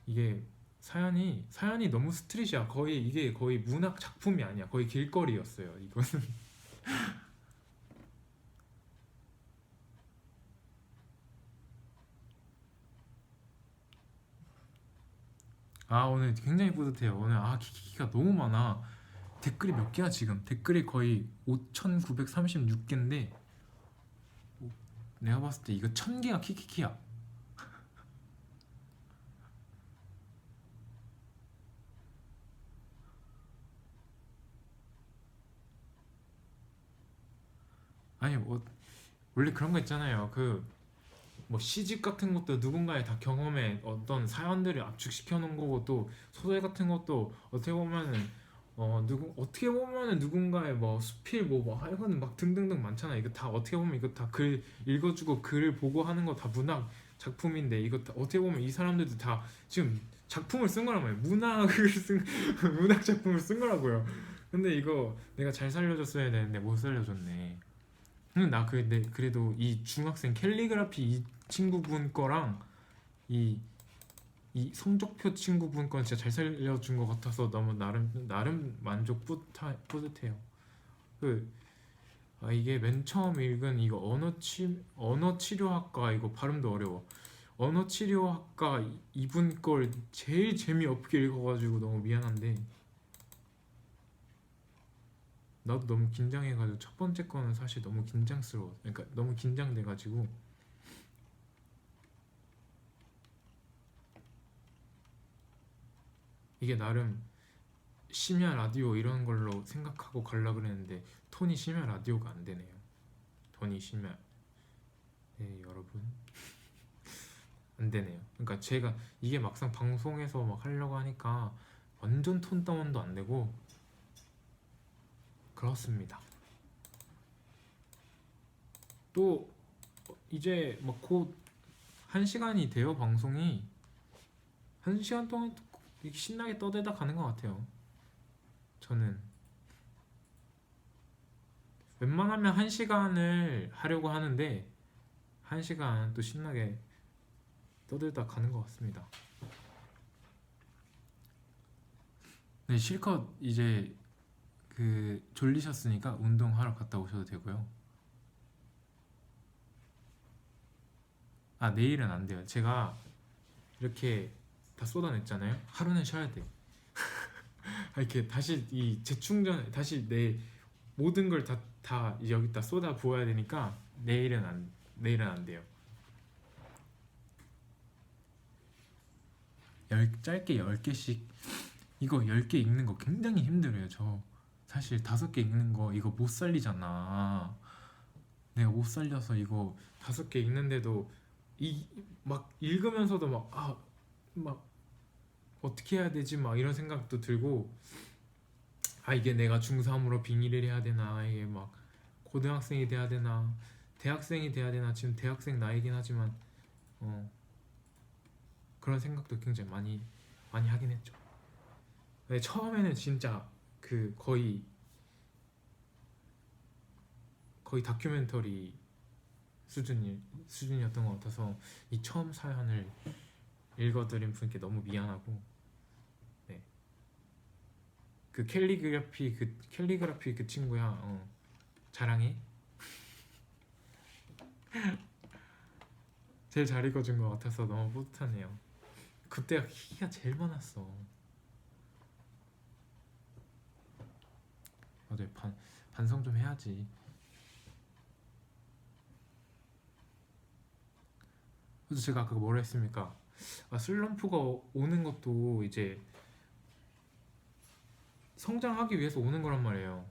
A: 이게 사연이 너무 스트릿이야. 거의 이게 거의 문학 작품이 아니야. 거의 길거리였어요. 이거는. 아 오늘 굉장히 뿌듯해요. 오늘 아 키키키가 너무 많아. 댓글이 몇 개야 지금? 댓글이 거의 5,936개인데 내가 봤을 때 이거 1,000개가 키키키야. 아니 뭐 원래 그런 거 있잖아요. 그 뭐 시집 같은 것도 누군가의 다 경험에 어떤 사연들을 압축시켜 놓은 거고 또 소설 같은 것도 어떻게 보면은 어떻게 보면은 누군가의 뭐 수필 뭐 하여간 막 등등등 많잖아. 이거 다 어떻게 보면 이거 다 글 읽어주고 글을 보고 하는 거 다 문학 작품인데 이거 다 어떻게 보면 이 사람들도 다 지금 작품을 쓴 거란 말이에요. 문학을 쓴 문학 작품을 쓴 거라고요. 근데 이거 내가 잘 살려줬어야 되는데 못 살려줬네. 나 근데 그래도 이 중학생 캘리그라피 이 친구분 거랑 이, 이 성적표 친구분 건 진짜 잘 살려준 것 같아서 너무 나름 만족 뿌듯해요. 그 이게 맨 처음 읽은 이거 언어 치료학과 이거 발음도 어려워. 언어 치료학과 이분 걸 제일 재미없게 읽어가지고 너무 미안한데 나도 너무 긴장해가지고 첫 번째 거는 사실 너무 긴장스러워. 그러니까 너무 긴장돼가지고 이게 나름 심야 라디오 이런 걸로 생각하고 가려 그랬는데 톤이 심야 라디오가 안 되네요. 톤이 심야 네 여러분 안 되네요. 그러니까 제가 이게 막상 방송에서 막 하려고 하니까 완전 톤 다운도 안 되고 그렇습니다. 또 이제 막 곧 1시간이 돼요 방송이. 1시간 동안 이렇게 신나게 떠들다 가는 것 같아요. 저는 웬만하면 1시간을 하려고 하는데 1시간 또 신나게 떠들다 가는 것 같습니다. 네, 실컷 이제 그 졸리셨으니까 운동하러 갔다 오셔도 되고요. 아 내일은 안 돼요. 제가 이렇게 다 쏟아냈잖아요. 하루는 쉬어야 돼. 이렇게 다시 이 재충전 다시 내 모든 걸 다 여기다 쏟아 부어야 되니까 내일은 안 돼요. 짧게 10개씩 이거 10개 읽는 거 굉장히 힘들어요. 저 사실 5개 읽는 거 이거 못 살리잖아. 내가 못 살려서 이거 5개 읽는데도 이 막 읽으면서도 막 어떻게 해야 되지 막 이런 생각도 들고 아 이게 내가 중3으로 빙의를 해야 되나 이게 막 고등학생이 돼야 되나 대학생이 돼야 되나 지금 대학생 나이긴 하지만 어 그런 생각도 굉장히 많이 하긴 했죠. 근데 처음에는 진짜 그 거의 다큐멘터리 수준이었던 것 같아서 이 처음 사연을 읽어드린 분께 너무 미안하고 네. 그 캘리그라피 그 친구야 자랑해 제일 잘 읽어준 것 같아서 너무 뿌듯하네요. 그때가 키가 제일 많았어. 맞아요. 반성 좀 해야지. 그래서 제가 아까 뭐라 했습니까? 슬럼프가 오는 것도 이제 성장하기 위해서 오는 거란 말이에요.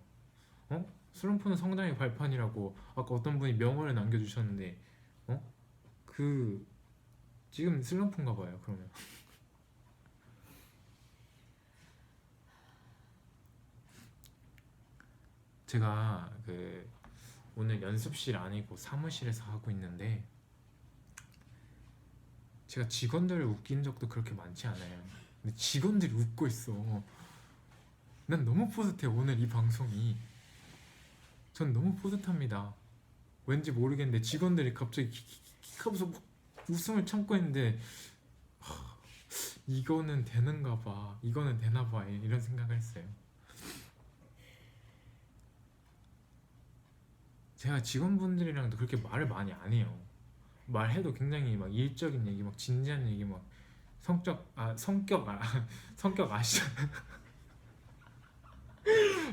A: 어? 슬럼프는 성장의 발판이라고 아까 어떤 분이 명언을 남겨주셨는데, 그 지금 슬럼프인가 봐요. 그러면 제가 오늘 연습실 아니고 사무실에서 하고 있는데, 제가 직원들을 웃긴 적도 그렇게 많지 않아요. 근데 직원들이 웃고 있어. 난 너무 뿌듯해. 오늘 이 방송이 전 너무 뿌듯합니다. 왠지 모르겠는데 직원들이 갑자기 킥킥킥 하면서 막 웃음을 참고 있는데, 이거는 되는가 봐, 이거는 되나 봐, 이런 생각을 했어요. 제가 직원분들이랑도 그렇게 말을 많이 안 해요. 말해도 굉장히 막 일적인 얘기, 막 진지한 얘기, 막 성격 아시잖아요.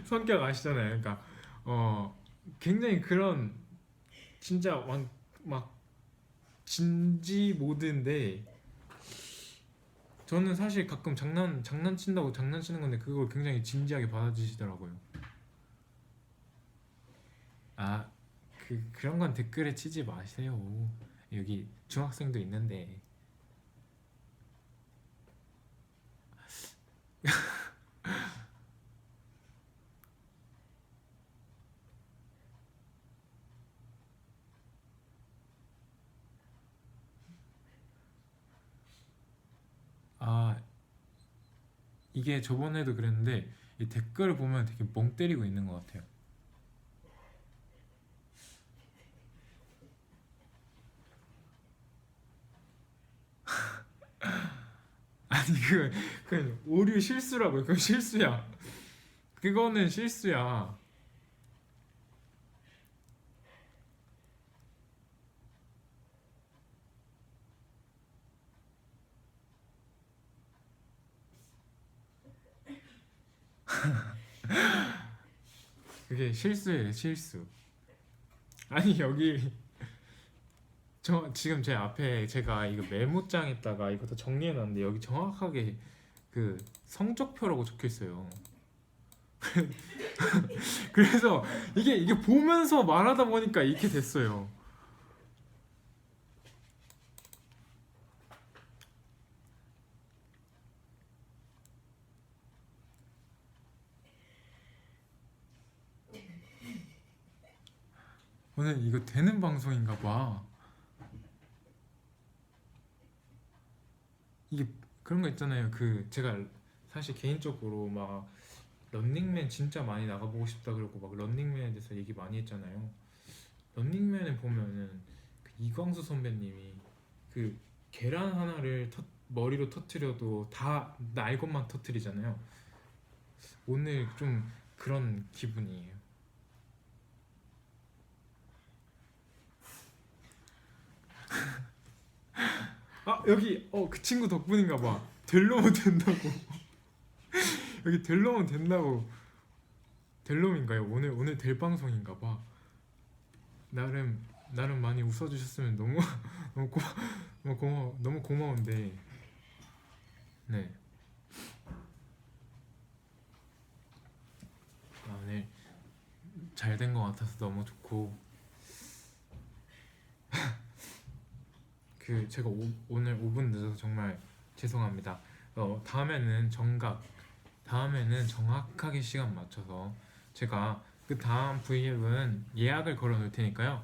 A: 성격 아시잖아요. 그러니까 굉장히 그런 진짜 막 진지 모드인데, 저는 사실 가끔 장난친다고 장난치는 건데 그걸 굉장히 진지하게 받아주시더라고요. 아, 그런 건 댓글에 치지 마세요. 여기 중학생도 있는데. 아, 이게 저번에도 그랬는데 이 댓글을 보면 되게 멍 때리고 있는 것 같아요. 아니, 그건 오류 실수라고요. 그건 실수야. 그거는 실수야. 그게 실수예요, 실수. 아니, 여기 저 지금 제 앞에 제가 이거 메모장에다가 이것도 정리해놨는데, 여기 정확하게 그 성적표라고 적혀 있어요. 그래서 이게 보면서 말하다 보니까 이렇게 됐어요. 오늘 이거 되는 방송인가 봐. 이게 그런 거 있잖아요. 제가 사실 개인적으로 막 런닝맨 진짜 많이 나가보고 싶다 그러고 막 런닝맨에 대해서 얘기 많이 했잖아요. 런닝맨에 보면은 이광수 선배님이 그 계란 하나를 머리로 터트려도 다 날 것만 터트리잖아요. 오늘 좀 그런 기분이에요. 아, 여기 그 친구 덕분인가 봐. 델로몬 된다고. 여기 델로몬 된다고. 델롬인가요? 오늘 될 방송인가 봐. 나름 많이 웃어주셨으면 너무 너무 너무 고마운데. 네. 오늘 잘 된 것 같아서 너무 좋고, 제가 오늘 5분 늦어서 정말 죄송합니다. 다음에는 정확하게 시간 맞춰서 제가 그 다음 V앱은 예약을 걸어 놓을 테니까요.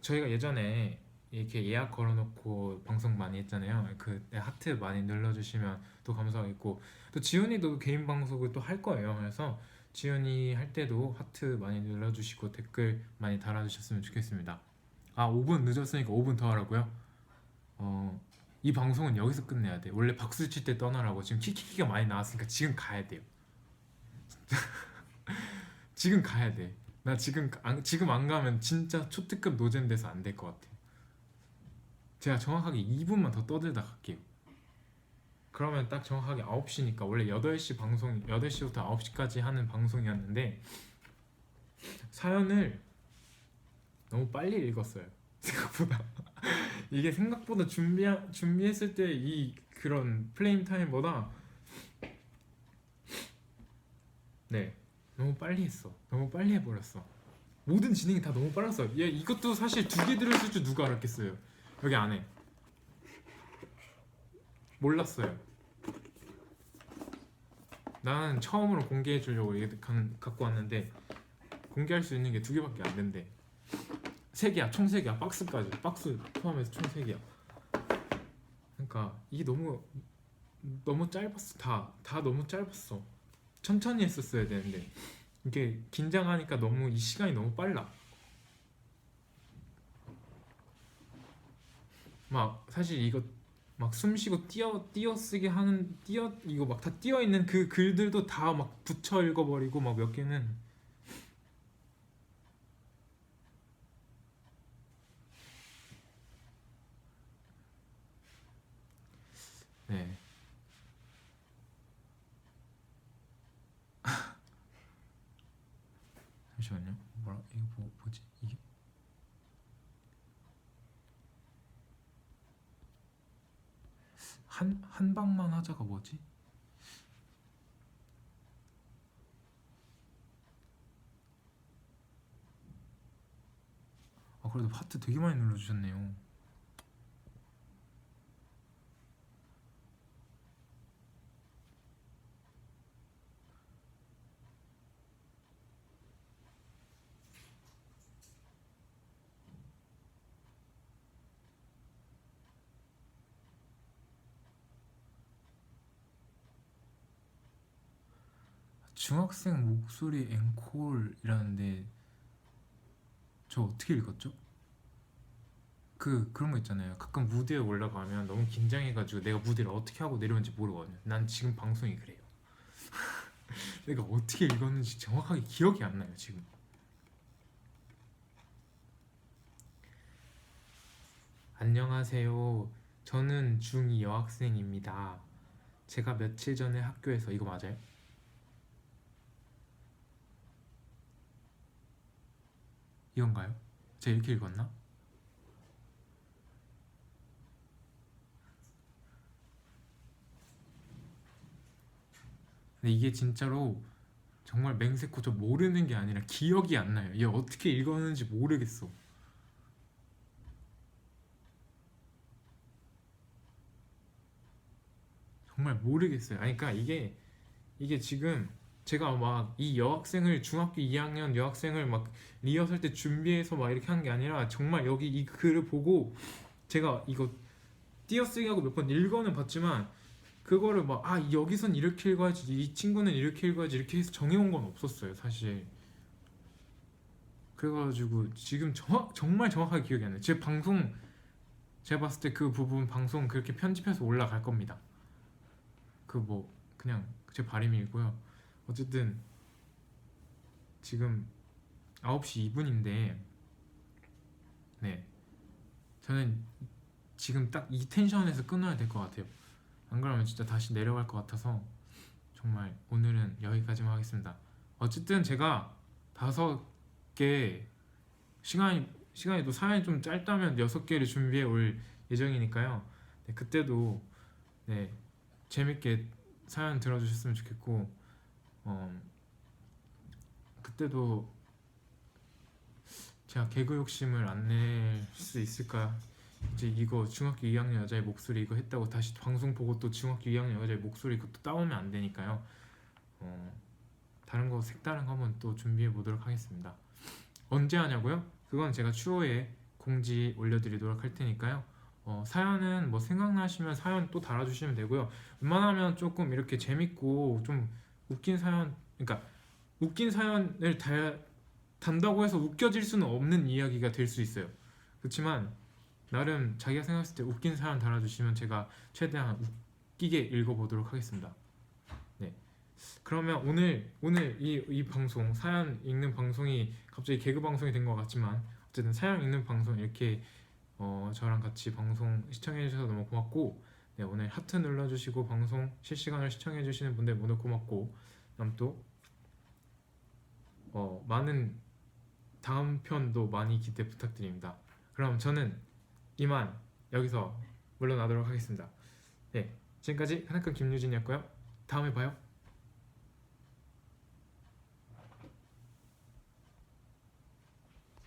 A: 저희가 예전에 이렇게 예약 걸어놓고 방송 많이 했잖아요. 하트 많이 눌러주시면 또 감사하겠고, 또 지훈이도 개인 방송을 또 할 거예요. 그래서 지훈이 할 때도 하트 많이 눌러주시고 댓글 많이 달아주셨으면 좋겠습니다. 아, 5분 늦었으니까 5분 더 하라고요? 이 방송은 여기서 끝내야 돼. 원래 박수 칠 때 떠나라고. 지금 키키키가 많이 나왔으니까 지금 가야 돼요. 지금 가야 돼. 나 지금 안 가면 진짜 초특급 노잼 돼서 안 될 것 같아. 제가 정확하게 2분만 더 떠들다 갈게요. 그러면 딱 정확하게 9시니까, 원래 8시부터 9시까지 하는 방송이었는데 사연을 너무 빨리 읽었어요. 생각보다. 이게 생각보다 준비했을 때 그런 플레임 타임보다, 네, 너무 빨리 했어. 너무 빨리 해버렸어. 모든 진행이 다 너무 빨랐어. 얘 이것도 사실 2개 들었을 줄 누가 알았겠어요. 여기 안에 몰랐어요. 나는 처음으로 공개해 주려고 갖고 왔는데 공개할 수 있는 게 2개밖에 안 된대. 3개야, 총 3개야. 박스까지, 박스 포함해서 총 3개야. 그러니까 이게 너무 짧았어. 다 너무 짧았어. 천천히 했었어야 되는데 이게 긴장하니까 너무 이 시간이 너무 빨라. 막 사실 이거 막 숨쉬고 띄어쓰기 하는 이거 막 다 띄어 있는 그 글들도 다 막 붙여 읽어버리고 막 몇 개는 네. 잠시만요. 뭐라 이거 뭐지 이게? 한 방만 하자가 뭐지? 아 그래도 하트 되게 많이 눌러주셨네요. 중학생 목소리 앵콜이라는데 저 어떻게 읽었죠? 그런 거 있잖아요. 가끔 무대에 올라가면 너무 긴장해가지고 내가 무대를 어떻게 하고 내려온지 모르거든요. 난 지금 방송이 그래요. 내가 어떻게 읽었는지 정확하게 기억이 안 나요 지금. 안녕하세요. 저는 중2 여학생입니다. 제가 며칠 전에 학교에서 이거 맞아요? 이건가요? 제가 이렇게 읽었나? 근데 이게 진짜로 정말 맹세코 저 모르는 게 아니라 기억이 안 나요. 얘 어떻게 읽었는지 모르겠어. 정말 모르겠어요. 아니 그러니까 이게 지금 제가 막 이 여학생을 중학교 2학년 여학생을 막 리허설 때 준비해서 막 이렇게 한 게 아니라 정말 여기 이 글을 보고 제가 이거 띄어쓰기 하고 몇 번 읽어는 봤지만 그거를 막 여기선 이렇게 읽어야지 이 친구는 이렇게 읽어야지 이렇게 해서 정해온 건 없었어요 사실. 그래가지고 지금 정말 정확하게 기억이 안 나요. 제 방송 제가 봤을 때 그 부분 방송 그렇게 편집해서 올라갈 겁니다. 그 뭐 그냥 제 바람이고요. 어쨌든 지금 9시 2분인데 네 저는 지금 딱 이 텐션에서 끊어야 될 것 같아요. 안 그러면 진짜 다시 내려갈 것 같아서 정말 오늘은 여기까지만 하겠습니다. 어쨌든 제가 5개 시간이 또 사연이 좀 짧다면 6개를 준비해 올 예정이니까요. 네, 그때도 네 재밌게 사연 들어주셨으면 좋겠고 그때도 제가 개그 욕심을 안 낼 수 있을까? 이제 이거 중학교 2학년 여자의 목소리 이거 했다고 다시 방송 보고 또 중학교 2학년 여자의 목소리 그것도 따오면 안 되니까요. 다른 거 색다른 거 한번 또 준비해 보도록 하겠습니다. 언제 하냐고요? 그건 제가 추후에 공지 올려드리도록 할 테니까요. 사연은 뭐 생각나시면 사연 또 달아주시면 되고요. 웬만하면 조금 이렇게 재밌고 좀 웃긴 사연, 그러니까 웃긴 사연을 단다고 해서 웃겨질 수는 없는 이야기가 될 수 있어요. 그렇지만 나름 자기가 생각했을 때 웃긴 사연 달아주시면 제가 최대한 웃기게 읽어보도록 하겠습니다. 네. 그러면 오늘 이 방송 사연 읽는 방송이 갑자기 개그 방송이 된 것 같지만 어쨌든 사연 읽는 방송 이렇게 저랑 같이 방송 시청해주셔서 너무 고맙고 네, 오늘 하트 눌러주시고 방송 실시간으로 시청해주시는 분들 모두 고맙고 그럼 또 많은 다음 편도 많이 기대 부탁드립니다. 그럼 저는 이만 여기서 물러나도록 하겠습니다. 네, 지금까지 하나큰 김유진이었고요. 다음에 봐요.